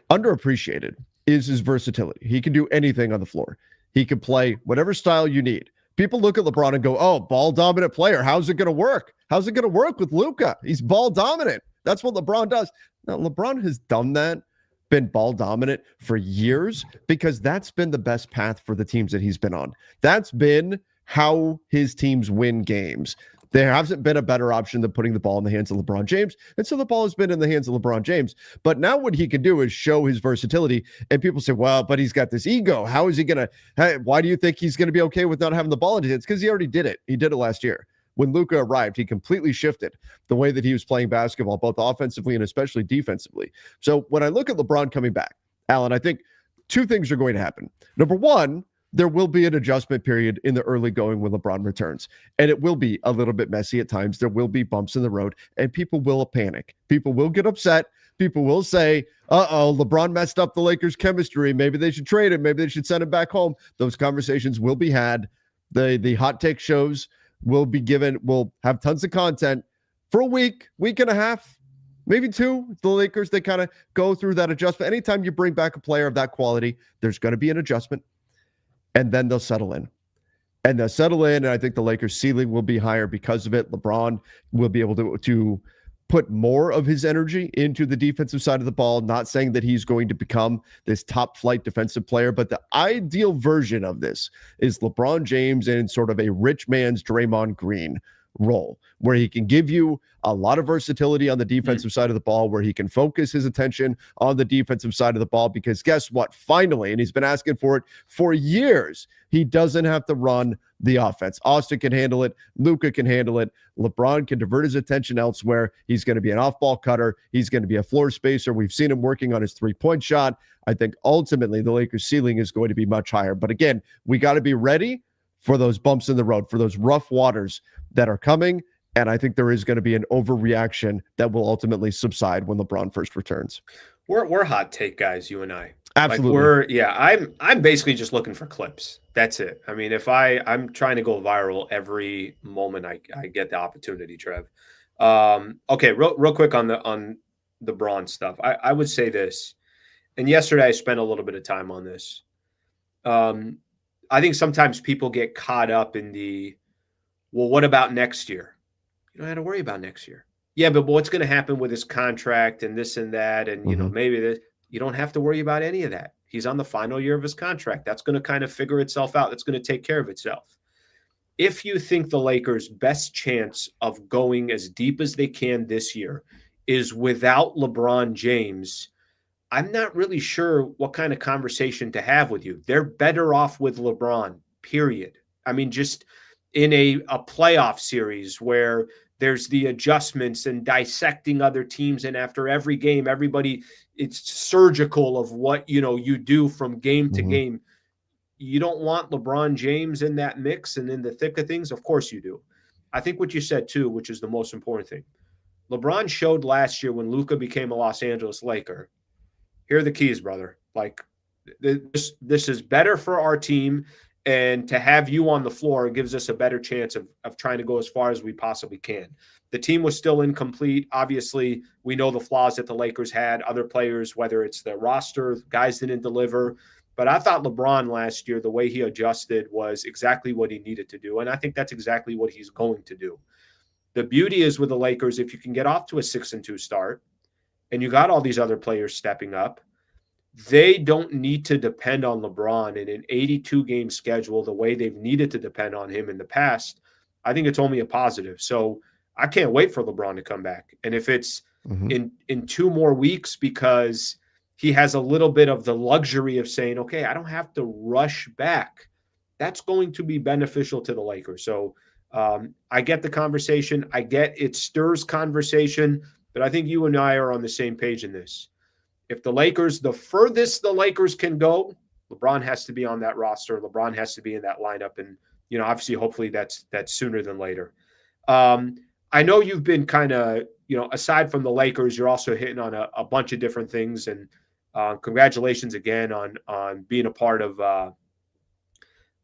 underappreciated is his versatility. He can do anything on the floor. He can play whatever style you need. People look at LeBron and go, oh, ball dominant player. How's it going to work? How's it going to work with Luka? He's ball dominant. That's what LeBron does. Now, LeBron has done that, been ball dominant for years, because that's been the best path for the teams that he's been on. That's been how his teams win games. There hasn't been a better option than putting the ball in the hands of LeBron James. And so the ball has been in the hands of LeBron James. But now what he can do is show his versatility. And people say, well, but he's got this ego. How is he going to, why do you think he's going to be okay with not having the ball in his hands? Because he already did it. He did it last year. When Luka arrived, he completely shifted the way that he was playing basketball, both offensively and especially defensively. So when I look at LeBron coming back, Alan, I think two things are going to happen. Number one, there will be an adjustment period in the early going when LeBron returns. And it will be a little bit messy at times. There will be bumps in the road, and people will panic. People will get upset. People will say, LeBron messed up the Lakers' chemistry. Maybe they should trade him. Maybe they should send him back home. Those conversations will be had. The hot take shows will be given. We'll have tons of content for a week and a half, maybe two. The Lakers, they kind of go through that adjustment. Anytime you bring back a player of that quality, there's going to be an adjustment. And then they'll settle in. And I think the Lakers' ceiling will be higher because of it. LeBron will be able to put more of his energy into the defensive side of the ball. Not saying that he's going to become this top flight defensive player, but the ideal version of this is LeBron James in sort of a rich man's Draymond Green role, where he can give you a lot of versatility on the defensive side of the ball, where he can focus his attention on the defensive side of the ball, because guess what? Finally, and he's been asking for it for years, he doesn't have to run the offense. Austin can handle it. Luka can handle it. LeBron can divert his attention elsewhere. He's going to be an off-ball cutter. He's going to be a floor spacer. We've seen him working on his three-point shot. I think ultimately the Lakers' ceiling is going to be much higher. But again, we got to be ready for those bumps in the road, for those rough waters that are coming. And I think there is going to be an overreaction that will ultimately subside when LeBron first returns. We're hot take guys, you and I. Absolutely. I'm basically just looking for clips. That's it. I mean, I'm trying to go viral every moment I get the opportunity, Trev. Okay, real quick on the Braun stuff. I would say this, and yesterday I spent a little bit of time on this. I think sometimes people get caught up in well, what about next year? You don't have to worry about next year. Yeah, but what's going to happen with his contract and this and that, and maybe this. You don't have to worry about any of that. He's on the final year of his contract. That's going to kind of figure itself out. That's going to take care of itself. If you think the Lakers' best chance of going as deep as they can this year is without LeBron James, I'm not really sure what kind of conversation to have with you. They're better off with LeBron, period. I mean, just in a playoff series where there's the adjustments and dissecting other teams, and after every game, it's surgical of what you do from game to game. You don't want LeBron James in that mix and in the thick of things. Of course you do. I think what you said too, which is the most important thing. LeBron showed last year when Luka became a Los Angeles Laker. Here are the keys, brother. Like this is better for our team, and to have you on the floor gives us a better chance of trying to go as far as we possibly can. The team was still incomplete. Obviously, we know the flaws that the Lakers had. Other players, whether it's the roster, guys didn't deliver. But I thought LeBron last year, the way he adjusted was exactly what he needed to do. And I think that's exactly what he's going to do. The beauty is with the Lakers, if you can get off to a 6-2 start and you got all these other players stepping up, they don't need to depend on LeBron in an 82 game schedule the way they've needed to depend on him in the past. I think it's only a positive. So I can't wait for LeBron to come back. And if it's in 2 more weeks, because he has a little bit of the luxury of saying, okay, I don't have to rush back, that's going to be beneficial to the Lakers. So I get the conversation. I get it stirs conversation, but I think you and I are on the same page in this. If the Lakers, the furthest the Lakers can go, LeBron has to be on that roster. LeBron has to be in that lineup. And, obviously, hopefully that's sooner than later. I know you've been kind of, aside from the Lakers, you're also hitting on a bunch of different things. And congratulations again on being a part of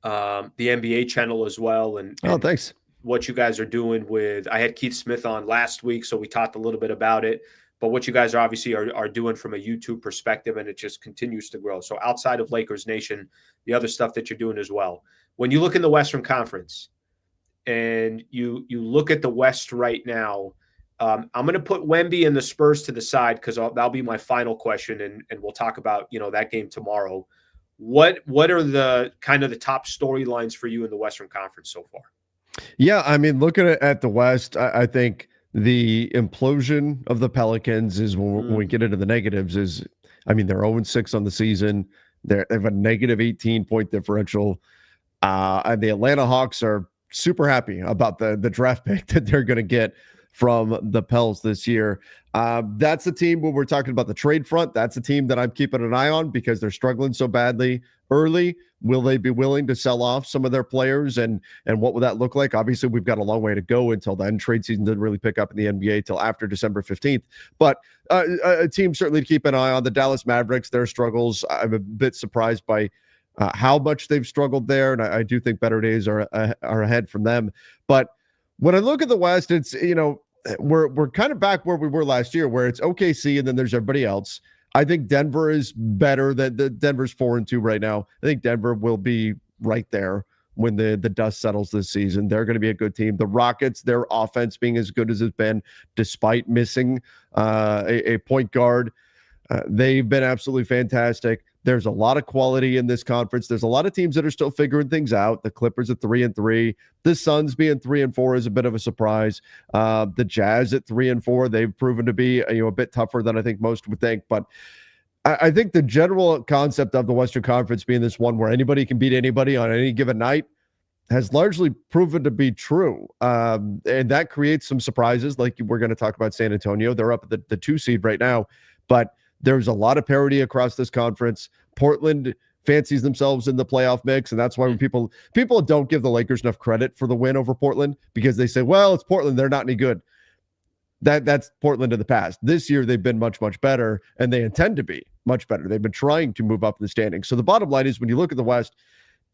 the NBA channel as well. And thanks. What you guys are doing with, I had Keith Smith on last week, so we talked a little bit about it. But what you guys are obviously are doing from a YouTube perspective, and it just continues to grow. So outside of Lakers Nation, the other stuff that you're doing as well. When you look in the Western Conference and you look at the West right now, I'm going to put Wemby and the Spurs to the side because that'll be my final question, and we'll talk about that game tomorrow. What are the kind of the top storylines for you in the Western Conference so far? Yeah, I mean, looking at the West, I think the implosion of the Pelicans is when we get into the negatives is, I mean, they're 0-6 on the season. They have a negative 18-point differential. And the Atlanta Hawks are super happy about the draft pick that they're going to get from the Pels this year. That's the team when we're talking about the trade front. That's a team that I'm keeping an eye on because they're struggling so badly early. Will they be willing to sell off some of their players, and what will that look like? Obviously, we've got a long way to go until then. Trade season didn't really pick up in the NBA till after December 15th. But a team certainly to keep an eye on. The Dallas Mavericks, their struggles. I'm a bit surprised by how much they've struggled there, and I do think better days are ahead from them. But when I look at the West, it's we're kind of back where we were last year, where it's OKC and then there's everybody else. I think Denver is better than Denver's 4-2 right now. I think Denver will be right there when the dust settles this season. They're going to be a good team. The Rockets, their offense being as good as it's been, despite missing a point guard, they've been absolutely fantastic. There's a lot of quality in this conference. There's a lot of teams that are still figuring things out. The Clippers at 3-3. The Suns being 3-4 is a bit of a surprise. The Jazz at 3-4, they've proven to be a bit tougher than I think most would think. But I think the general concept of the Western Conference being this one where anybody can beat anybody on any given night has largely proven to be true. And that creates some surprises. Like we're going to talk about San Antonio. They're up at the 2 seed right now. But there's a lot of parity across this conference. Portland fancies themselves in the playoff mix, and that's why when people don't give the Lakers enough credit for the win over Portland because they say, well, it's Portland, they're not any good. That's Portland in the past. This year, they've been much, much better, and they intend to be much better. They've been trying to move up in the standings. So the bottom line is when you look at the West,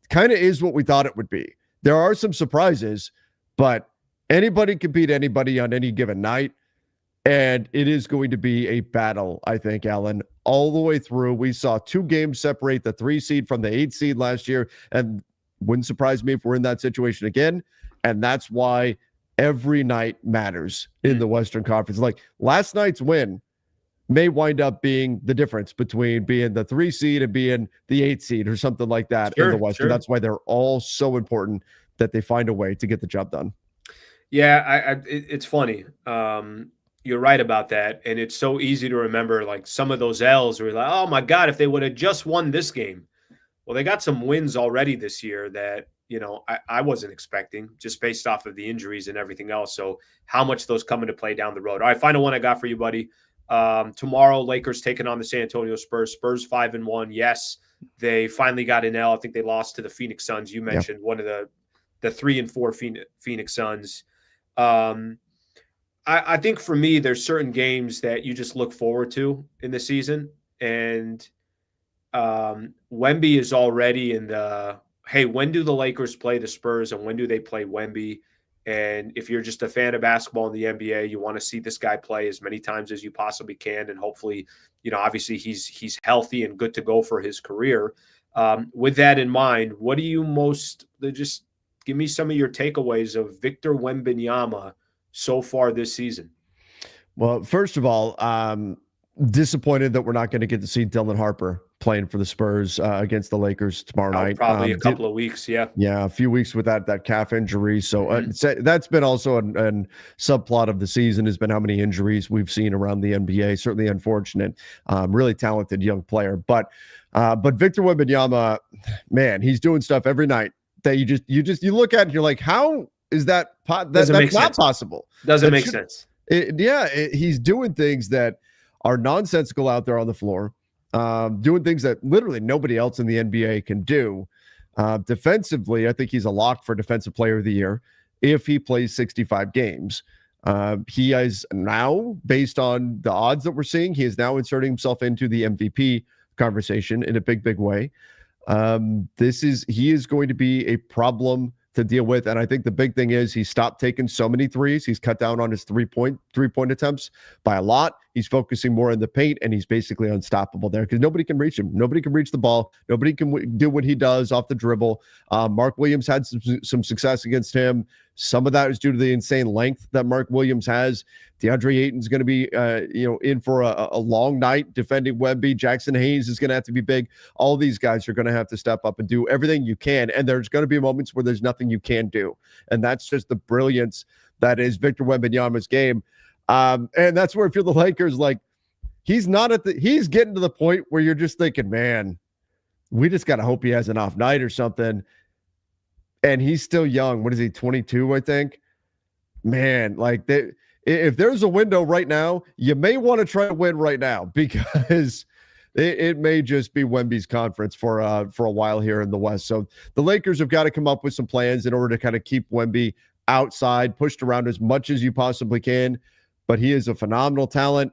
kind of is what we thought it would be. There are some surprises, but anybody can beat anybody on any given night. And it is going to be a battle, I think, Alan, all the way through. We saw 2 games separate the 3 seed from the 8 seed last year, and wouldn't surprise me if we're in that situation again. And that's why every night matters in the Western Conference. Like last night's win may wind up being the difference between being the 3 seed and being the 8 seed or something like that in the West. Sure. And that's why they're all so important that they find a way to get the job done. Yeah, it's funny. You're right about that. And it's so easy to remember like some of those L's where you're like, oh my God, if they would have just won this game. Well, they got some wins already this year that, I wasn't expecting just based off of the injuries and everything else. So how much those come into play down the road. All right, final one I got for you, buddy. Tomorrow, Lakers taking on the San Antonio Spurs. Spurs 5-1. Yes, they finally got an L. I think they lost to the Phoenix Suns. You mentioned one of the 3-4 Phoenix Suns. I think for me, there's certain games that you just look forward to in the season. And Wemby is already in the, hey, when do the Lakers play the Spurs and when do they play Wemby? And if you're just a fan of basketball in the NBA, you want to see this guy play as many times as you possibly can. And hopefully, obviously he's healthy and good to go for his career. With that in mind, what do you just give me some of your takeaways of Victor Wembanyama so far this season? Well, first of all, disappointed that we're not going to get to see Dylan Harper playing for the Spurs against the Lakers tomorrow Out night. probably a couple of weeks, yeah. Yeah, a few weeks with that calf injury. So that's been also an subplot of the season has been how many injuries we've seen around the NBA. Certainly unfortunate. Really talented young player, but Victor Wembanyama, man, he's doing stuff every night that you look at and you're like, how is that's not possible? Doesn't That make should- sense. He's doing things that are nonsensical out there on the floor, doing things that literally nobody else in the NBA can do. Defensively, I think he's a lock for Defensive Player of the Year if he plays 65 games. He is now, based on the odds that we're seeing, he is now inserting himself into the MVP conversation in a big, big way. He is going to be a problem to deal with. And I think the big thing is he stopped taking so many threes. He's cut down on his three-point attempts by a lot. He's focusing more in the paint, and he's basically unstoppable there because nobody can reach him. Nobody can reach the ball. Nobody can do what he does off the dribble. Mark Williams had some success against him. Some of that is due to the insane length that Mark Williams has. DeAndre Ayton's going to be, in for a long night defending Wemby. Jackson Hayes is going to have to be big. All these guys are going to have to step up and do everything you can. And there's going to be moments where there's nothing you can do. And that's just the brilliance that is Victor Wembanyama's game. And that's where I feel the Lakers, like, he's getting to the point where you're just thinking, man, we just got to hope he has an off night or something. And he's still young. What is he, 22, I think? Man, like, if there's a window right now, you may want to try to win right now because it may just be Wemby's conference for a while here in the West. So the Lakers have got to come up with some plans in order to kind of keep Wemby outside, pushed around as much as you possibly can. But he is a phenomenal talent.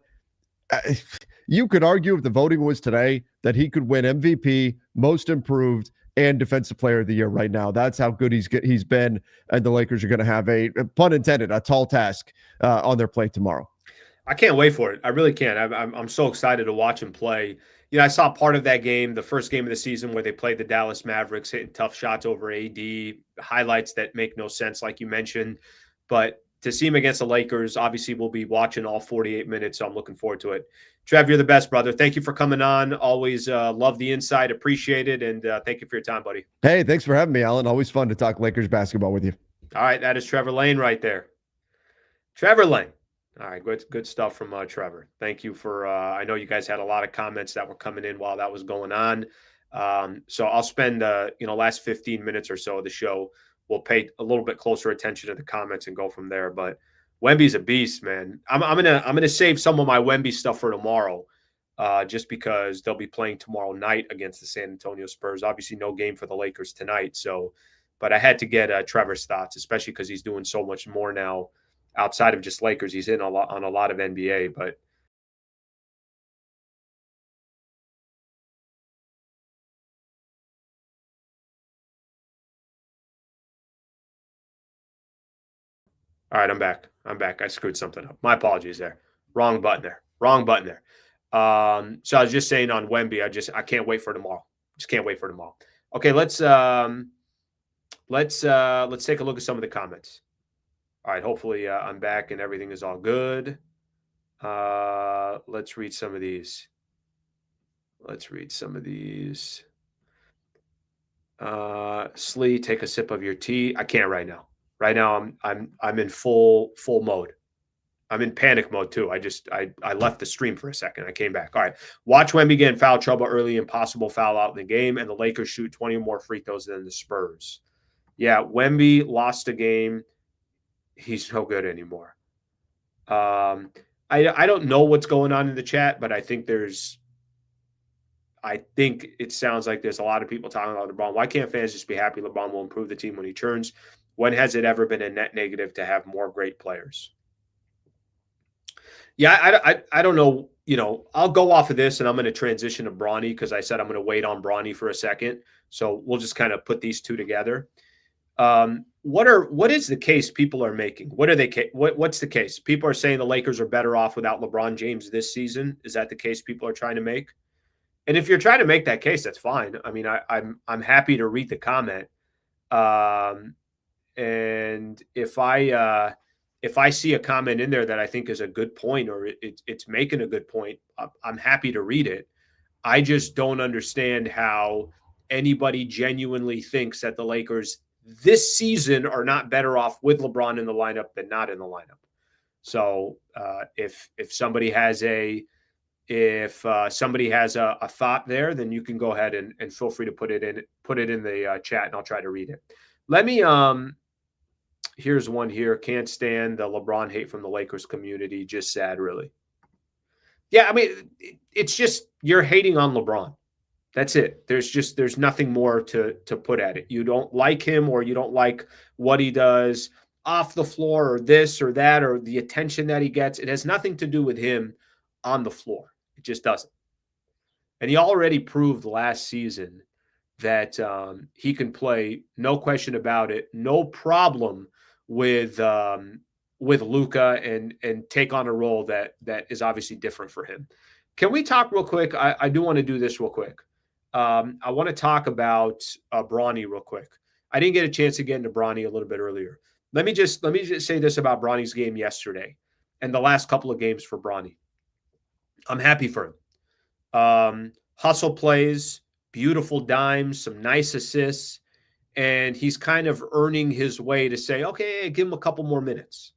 You could argue if the voting was today that he could win MVP, Most Improved, and Defensive Player of the Year right now. That's how good he's been, and the Lakers are going to have a pun intended, a tall task on their plate tomorrow. I can't wait for it. I really can't. I'm so excited to watch him play. I saw part of that game, the first game of the season where they played the Dallas Mavericks, hitting tough shots over AD, highlights that make no sense, like you mentioned. But to see him against the Lakers, obviously we'll be watching all 48 minutes, so I'm looking forward to it. Trev, you're the best, brother. Thank you for coming on. Always love the insight. Appreciate it. And thank you for your time, buddy. Hey, thanks for having me, Alan. Always fun to talk Lakers basketball with you. All right. That is Trevor Lane right there. Trevor Lane. All right. Good stuff from Trevor. Thank you for I know you guys had a lot of comments that were coming in while that was going on. So I'll spend last 15 minutes or so of the show. We'll pay a little bit closer attention to the comments and go from there. But Wemby's a beast, man. I'm gonna save some of my Wemby stuff for tomorrow, just because they'll be playing tomorrow night against the San Antonio Spurs. Obviously, no game for the Lakers tonight. So, but I had to get Trevor's thoughts, especially because he's doing so much more now outside of just Lakers. He's in on a lot of NBA, but. All right, I'm back. I screwed something up. My apologies there. Wrong button there. So I was just saying on Wemby, I can't wait for tomorrow. Just can't wait for tomorrow. Okay, let's take a look at some of the comments. All right, hopefully I'm back and everything is all good. Let's read some of these. Slee, take a sip of your tea. I can't right now. Right now, I'm in full mode. I'm in panic mode too. I left the stream for a second. I came back. All right. Watch Wemby get in foul trouble early, impossible foul out in the game, and the Lakers shoot 20 more free throws than the Spurs. Yeah, Wemby lost a game. He's no good anymore. I don't know what's going on in the chat, but I think it sounds like there's a lot of people talking about LeBron. Why can't fans just be happy LeBron will improve the team when he turns? When has it ever been a net negative to have more great players? Yeah, I don't know. I'll go off of this and I'm going to transition to Bronny because I said I'm going to wait on Bronny for a second. So we'll just kind of put these two together. What is the case people are making? What's the case? People are saying the Lakers are better off without LeBron James this season. Is that the case people are trying to make? And if you're trying to make that case, that's fine. I mean, I'm happy to read the comment. And if I see a comment in there that I think is a good point, or it's making a good point, I'm happy to read it. I just don't understand how anybody genuinely thinks that the Lakers this season are not better off with LeBron in the lineup than not in the lineup. So if somebody has a thought there, then you can go ahead and feel free to put it in the chat, and I'll try to read it. Let me here's one here. Can't stand the LeBron hate from the Lakers community. Just sad, really. Yeah, I mean, it's just you're hating on LeBron. That's it. There's nothing more to put at it. You don't like him, or you don't like what he does off the floor, or this or that, or the attention that he gets. It has nothing to do with him on the floor. It just doesn't. And he already proved last season that he can play, no question about it, no problem with Luka, and take on a role that is obviously different for him. Can we talk real quick? I do want to do this real quick. I want to talk about Bronny real quick. I didn't get a chance to get into Bronny a little bit earlier. Let me just say this about Bronny's game yesterday and the last couple of games for Bronny. I'm happy for him. Hustle plays, beautiful dimes, some nice assists, and he's kind of earning his way to say, okay, give him a couple more minutes.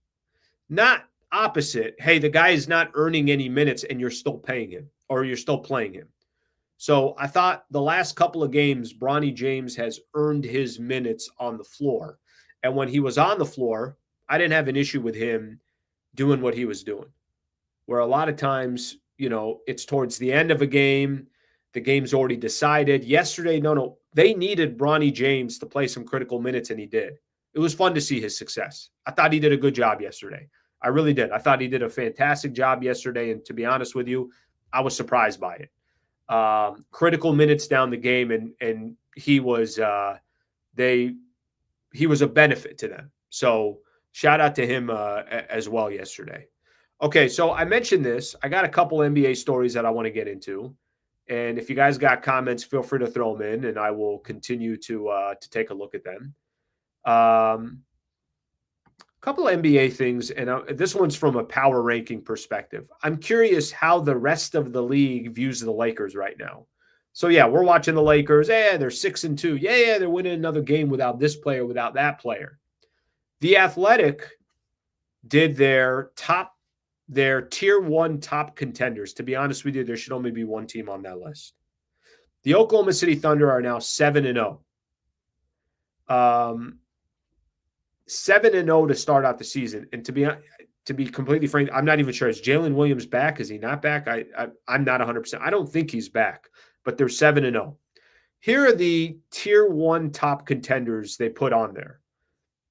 Not opposite. Hey, the guy is not earning any minutes and you're still paying him, or you're still playing him. So I thought the last couple of games, Bronny James has earned his minutes on the floor. And when he was on the floor, I didn't have an issue with him doing what he was doing. Where a lot of times, it's towards the end of a game, the game's already decided. Yesterday, no, they needed Bronny James to play some critical minutes, and he did. It was fun to see his success. I thought he did a good job yesterday. I really did. I thought he did a fantastic job yesterday, and to be honest with you, I was surprised by it. Critical minutes down the game, and he was he was a benefit to them. So shout out to him as well yesterday. Okay, so I mentioned this. I got a couple NBA stories that I want to get into, and if you guys got comments, feel free to throw them in, and I will continue to take a look at them. Couple of NBA things, and this one's from a power ranking perspective. I'm curious how the rest of the league views the Lakers right now. So yeah, we're watching the Lakers. Yeah, they're 6-2. Yeah, they're winning another game without this player, without that player. The Athletic did their tier 1 top contenders. To be honest with you, there should only be one team on that list. The Oklahoma City Thunder are now 7-0. 7-0 to start out the season. And to be completely frank, I'm not even sure. Is Jaylen Williams back? Is he not back? I'm not 100%. I don't think he's back, but they're 7-0. Here are the tier 1 top contenders they put on there.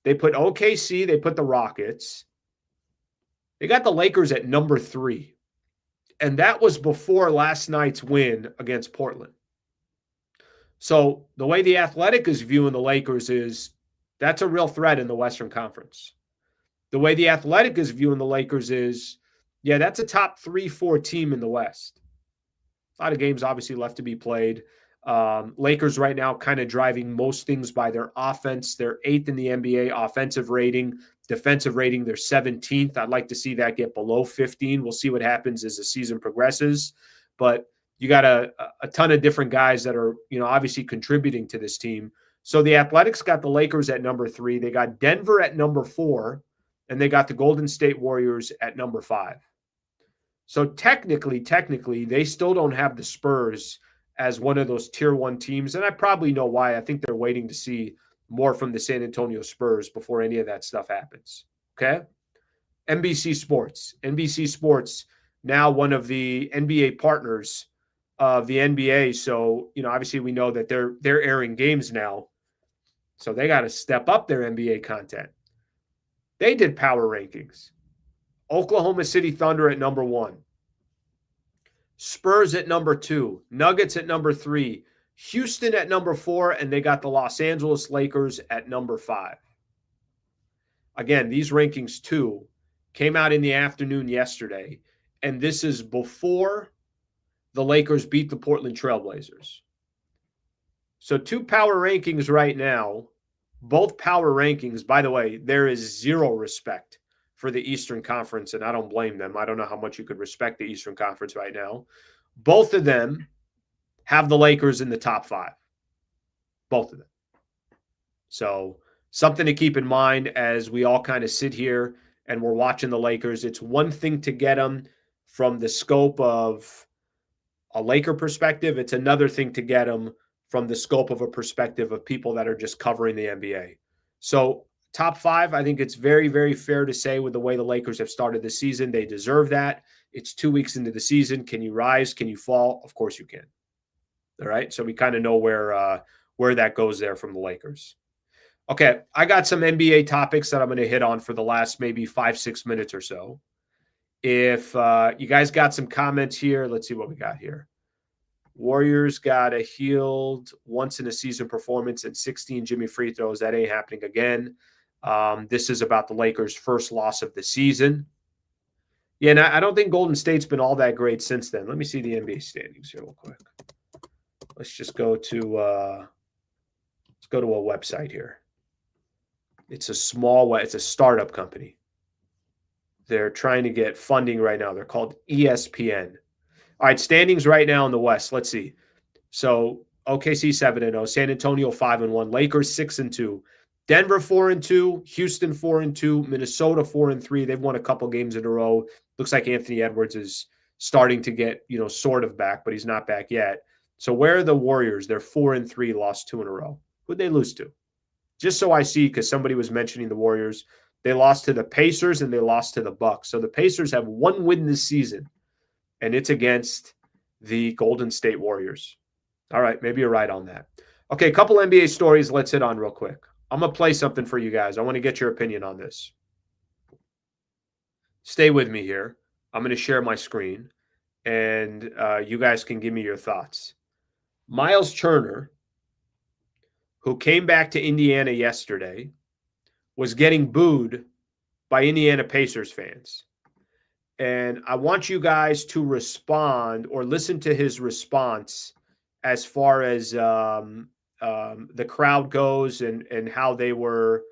They put OKC. They put the Rockets. They got the Lakers at number 3. And that was before last night's win against Portland. So the way the Athletic is viewing the Lakers is that's a real threat in the Western Conference. The way the Athletic is viewing the Lakers is, yeah, that's a top 3-4 team in the West. A lot of games obviously left to be played. Lakers right now kind of driving most things by their offense. They're 8th in the NBA offensive rating. Defensive rating, they're 17th. I'd like to see that get below 15. We'll see what happens as the season progresses. But you got a ton of different guys that are, obviously contributing to this team. So the Athletics got the Lakers at number 3. They got Denver at number 4. And they got the Golden State Warriors at number 5. So technically, they still don't have the Spurs as one of those tier 1 teams. And I probably know why. I think they're waiting to see more from the San Antonio Spurs before any of that stuff happens. Okay? NBC Sports, now one of the NBA partners of the NBA. So, obviously we know that they're airing games now. So they got to step up their NBA content. They did power rankings. Oklahoma City Thunder at number 1. Spurs at number 2. Nuggets at number 3. Houston at number 4. And they got the Los Angeles Lakers at number 5. Again, these rankings too came out in the afternoon yesterday. And this is before the Lakers beat the Portland Trailblazers. So 2 power rankings right now, both power rankings. By the way, there is zero respect for the Eastern Conference, and I don't blame them. I don't know how much you could respect the Eastern Conference right now. Both of them have the Lakers in the top 5. Both of them. So something to keep in mind as we all kind of sit here and we're watching the Lakers. It's one thing to get them from the scope of a Laker perspective. It's another thing to get them from the scope of a perspective of people that are just covering the NBA. So top 5, I think it's very, very fair to say with the way the Lakers have started the season, they deserve that. It's 2 weeks into the season. Can you rise? Can you fall? Of course you can. All right. So we kind of know where that goes there from the Lakers. Okay, I got some NBA topics that I'm going to hit on for the last maybe 5-6 minutes or so. If you guys got some comments here, let's see what we got here. Warriors got a healed once-in-a-season performance and 16 Jimmy free throws. That ain't happening again. This is about the Lakers' first loss of the season. Yeah, and I don't think Golden State's been all that great since then. Let me see the NBA standings here real quick. Let's just go to a website here. It's a startup company. They're trying to get funding right now. They're called ESPN. All right, standings right now in the West. Let's see. So OKC 7-0, San Antonio 5-1, Lakers 6-2, Denver 4-2, Houston 4-2, Minnesota 4-3. They've won a couple games in a row. Looks like Anthony Edwards is starting to get, sort of back, but he's not back yet. So where are the Warriors? They're 4-3, lost 2 in a row. Who'd they lose to? Just so I see, because somebody was mentioning the Warriors. They lost to the Pacers and they lost to the Bucks. So the Pacers have 1 win this season, and it's against the Golden State Warriors. All right, maybe you're right on that. Okay, a couple NBA stories let's hit on real quick. I'm going to play something for you guys. I want to get your opinion on this. Stay with me here. I'm going to share my screen, and you guys can give me your thoughts. Myles Turner, who came back to Indiana yesterday, was getting booed by Indiana Pacers fans. And I want you guys to respond or listen to his response as far as the crowd goes and how they were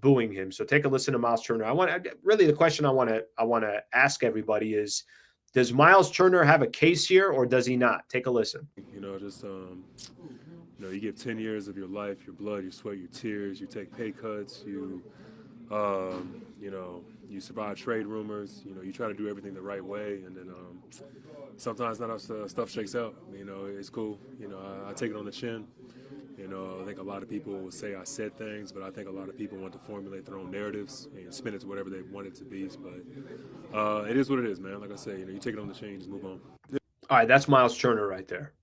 booing him. So take a listen to Myles Turner. The question I want to ask everybody is, does Myles Turner have a case here or does he not? Take a listen. You give 10 years of your life, your blood, your sweat, your tears. You take pay cuts. You survive trade rumors. You try to do everything the right way, and then sometimes not stuff shakes out. It's cool. I take it on the chin. I think a lot of people will say I said things, but I think a lot of people want to formulate their own narratives and spin it to whatever they want it to be. But it is what it is, man. Like I say, you take it on the chin, just move on. All right, that's Myles Turner right there.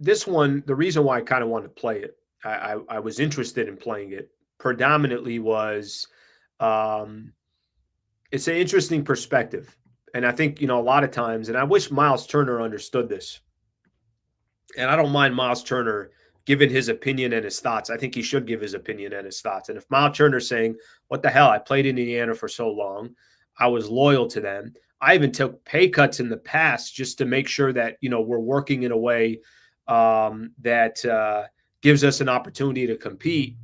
This one, the reason why I kind of wanted to play it, I was interested in playing it predominantly was it's an interesting perspective. And I think, a lot of times, and I wish Myles Turner understood this. And I don't mind Myles Turner giving his opinion and his thoughts. I think he should give his opinion and his thoughts. And if Myles Turner's saying, what the hell, I played in Indiana for so long, I was loyal to them. I even took pay cuts in the past just to make sure that, we're working in a way that gives us an opportunity to compete.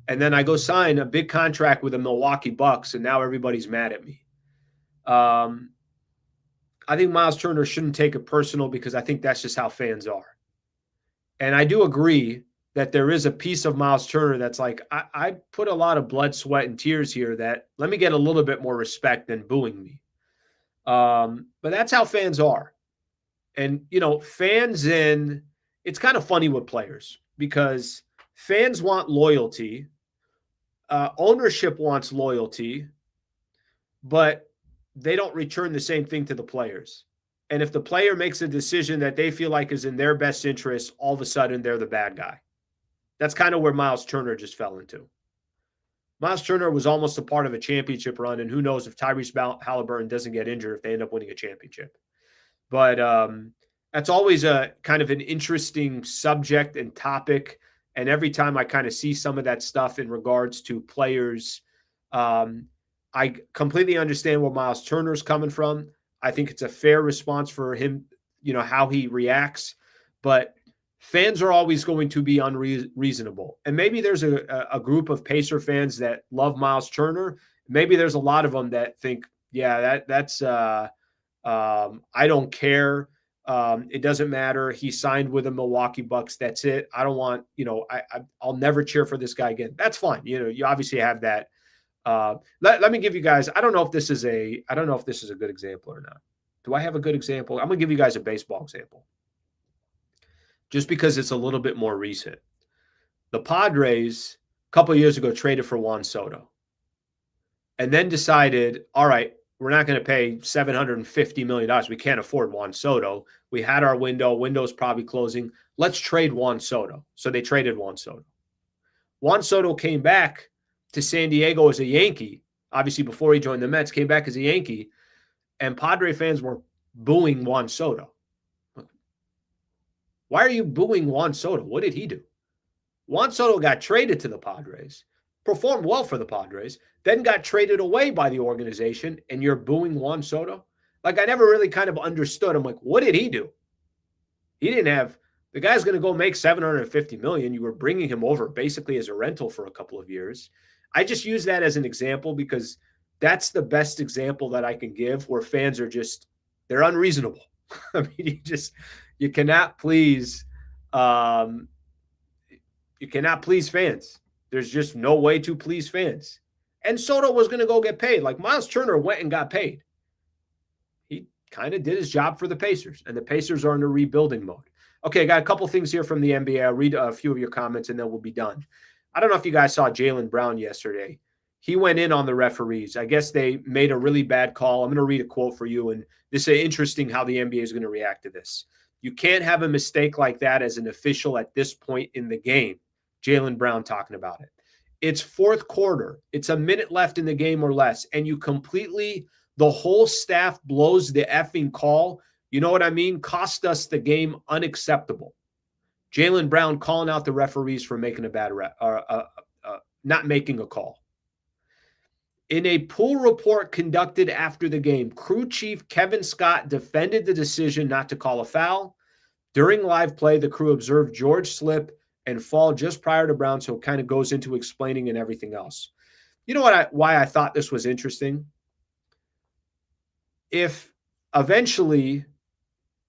And then I go sign a big contract with the Milwaukee Bucks, and now everybody's mad at me. I think Myles Turner shouldn't take it personal because I think that's just how fans are. And I do agree that there is a piece of Myles Turner that's like, I put a lot of blood, sweat, and tears here that let me get a little bit more respect than booing me. But that's how fans are. And, it's kind of funny with players because fans want loyalty. Ownership wants loyalty, but they don't return the same thing to the players. And if the player makes a decision that they feel like is in their best interest, all of a sudden they're the bad guy. That's kind of where Myles Turner just fell into. Myles Turner was almost a part of a championship run, and who knows if Tyrese Halliburton doesn't get injured if they end up winning a championship. But that's always a kind of an interesting subject and topic. And every time I kind of see some of that stuff in regards to players, I completely understand where Myles Turner's coming from. I think it's a fair response for him, how he reacts. But fans are always going to be unreasonable. And maybe there's a group of Pacer fans that love Myles Turner. Maybe there's a lot of them that think, yeah, that's I don't care. It doesn't matter. He signed with the Milwaukee Bucks. That's it. I don't want, I'll never cheer for this guy again. That's fine. You obviously have that. Let me give you guys, I don't know if this is a good example or not. Do I have a good example? I'm going to give you guys a baseball example, just because it's a little bit more recent. The Padres, a couple of years ago, traded for Juan Soto and then decided, all right, we're not going to pay $750 million. We can't afford Juan Soto. We had our window. Window's probably closing. Let's trade Juan Soto. So they traded Juan Soto. Juan Soto came back to San Diego as a Yankee. Obviously, before he joined the Mets, came back as a Yankee. And Padre fans were booing Juan Soto. Why are you booing Juan Soto? What did he do? Juan Soto got traded to the Padres, performed well for the Padres, then got traded away by the organization, and you're booing Juan Soto? Like, I never really kind of understood. I'm like, what did he do? He didn't have – the guy's going to go make $750 million. You were bringing him over basically as a rental for a couple of years. I just use that as an example because that's the best example that I can give where fans are just – they're unreasonable. I mean, you cannot please fans. There's just no way to please fans. And Soto was going to go get paid. Like, Myles Turner went and got paid. He kind of did his job for the Pacers, and the Pacers are in a rebuilding mode. Okay, I got a couple things here from the NBA. I'll read a few of your comments, and then we'll be done. I don't know if you guys saw Jaylen Brown yesterday. He went in on the referees. I guess they made a really bad call. I'm going to read a quote for you, and this is interesting how the NBA is going to react to this. You can't have a mistake like that as an official at this point in the game. Jaylen Brown talking about it. It's fourth quarter. It's a minute left in the game or less, and you the whole staff blows the effing call. You know what I mean? Cost us the game. Unacceptable. Jaylen Brown calling out the referees for making a bad not making a call. In a pool report conducted after the game, crew chief Kevin Scott defended the decision not to call a foul. During live play, the crew observed George slip and fall just prior to Brown, so it kind of goes into explaining and everything else. You know why I thought this was interesting? If eventually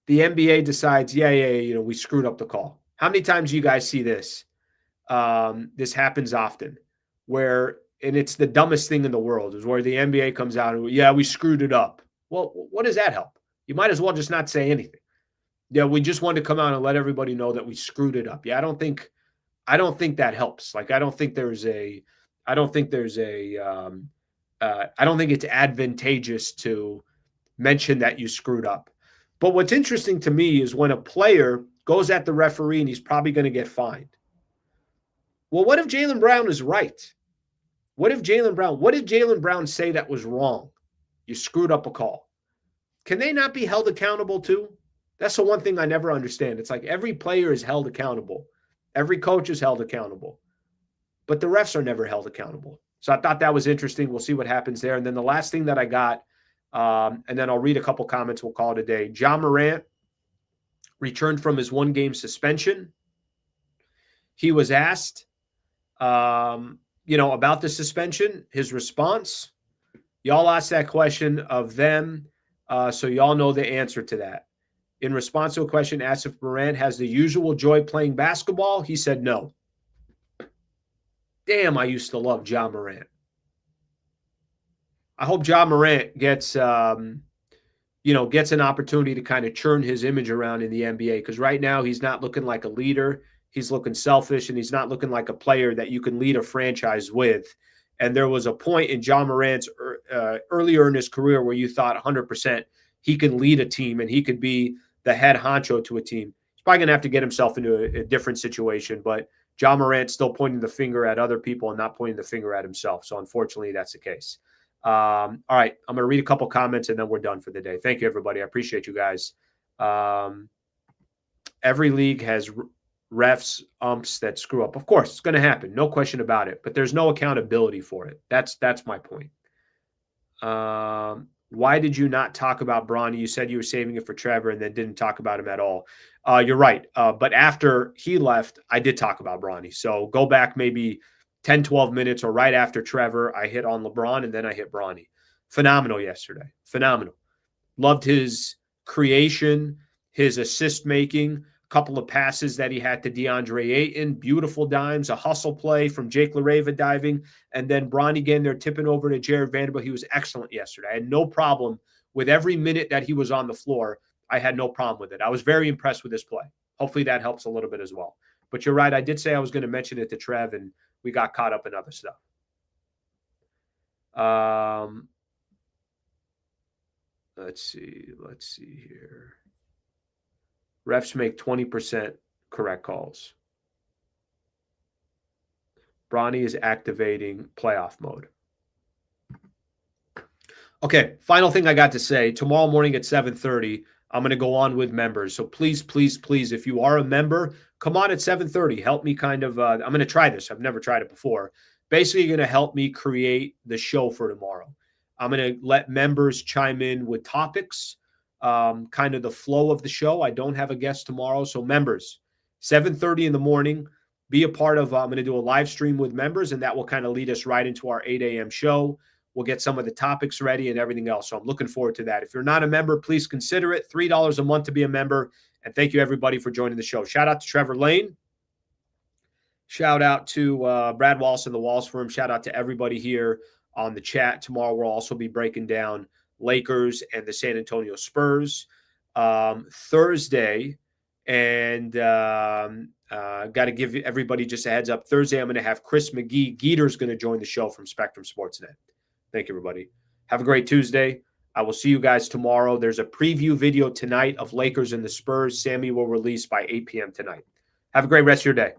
the NBA decides, we screwed up the call. How many times do you guys see this? This happens often, and it's the dumbest thing in the world, is where the NBA comes out and, we screwed it up. Well, what does that help? You might as well just not say anything. Yeah, we just wanted to come out and let everybody know that we screwed it up. Yeah, I don't think that helps. Like, I don't think it's advantageous to mention that you screwed up. But what's interesting to me is when a player goes at the referee and he's probably going to get fined. Well, what if Jaylen Brown is right? What did Jaylen Brown say that was wrong? You screwed up a call. Can they not be held accountable too? That's the one thing I never understand. It's like every player is held accountable. Every coach is held accountable. But the refs are never held accountable. So I thought that was interesting. We'll see what happens there. And then the last thing that I got, and then I'll read a couple comments. We'll call it a day. Ja Morant returned from his one-game suspension. He was asked, about the suspension. His response, y'all asked that question of them, so y'all know the answer to that. In response to a question asked if Morant has the usual joy playing basketball, he said no. Damn, I used to love Ja Morant. I hope Ja Morant gets an opportunity to kind of churn his image around in the NBA, because right now he's not looking like a leader. He's looking selfish, and he's not looking like a player that you can lead a franchise with. And there was a point in Ja Morant's earlier in his career where you thought 100% he can lead a team and he could be the head honcho to a team. He's probably going to have to get himself into a different situation, but Ja Morant's still pointing the finger at other people and not pointing the finger at himself. So unfortunately, that's the case. All right, I'm going to read a couple comments and then we're done for the day. Thank you, everybody. I appreciate you guys. Every league has refs, umps that screw up. Of course, it's going to happen. No question about it. But there's no accountability for it. That's my point. Why did you not talk about Bronny? You said you were saving it for Trevor and then didn't talk about him at all. You're right. But after he left, I did talk about Bronny. So go back maybe 10, 12 minutes or right after Trevor, I hit on LeBron and then I hit Bronny. Phenomenal yesterday. Phenomenal. Loved his creation, his assist making, a couple of passes that he had to DeAndre Ayton, beautiful dimes, a hustle play from Jake LaRavia diving, and then Bronny getting there tipping over to Jared Vanderbilt. He was excellent yesterday. I had no problem with every minute that he was on the floor. I had no problem with it. I was very impressed with his play. Hopefully that helps a little bit as well. But you're right. I did say I was going to mention it to Trev, and we got caught up in other stuff. Let's see here. Refs make 20% correct calls. Bronny is activating playoff mode. Okay, final thing I got to say. Tomorrow morning at 7:30, I'm going to go on with members. So please, please, please, if you are a member, come on at 7:30. Help me kind of, I'm going to try this. I've never tried it before. Basically, you're going to help me create the show for tomorrow. I'm going to let members chime in with topics, kind of the flow of the show. I don't have a guest tomorrow. So members, 7:30 in the morning, be a part of, I'm going to do a live stream with members, and that will kind of lead us right into our 8 a.m. show. We'll get some of the topics ready and everything else. So I'm looking forward to that. If you're not a member, please consider it. $3 a month to be a member. And thank you, everybody, for joining the show. Shout out to Trevor Lane. Shout out to Brad Wallace and the Wallace Firm. Shout out to everybody here on the chat. Tomorrow we'll also be breaking down Lakers and the San Antonio Spurs. Thursday, and got to give everybody just a heads up. Thursday, I'm going to have Chris McGee. Geeter's going to join the show from Spectrum Sportsnet. Thank you, everybody. Have a great Tuesday. I will see you guys tomorrow. There's a preview video tonight of Lakers and the Spurs. Sammy will release by 8 p.m. tonight. Have a great rest of your day.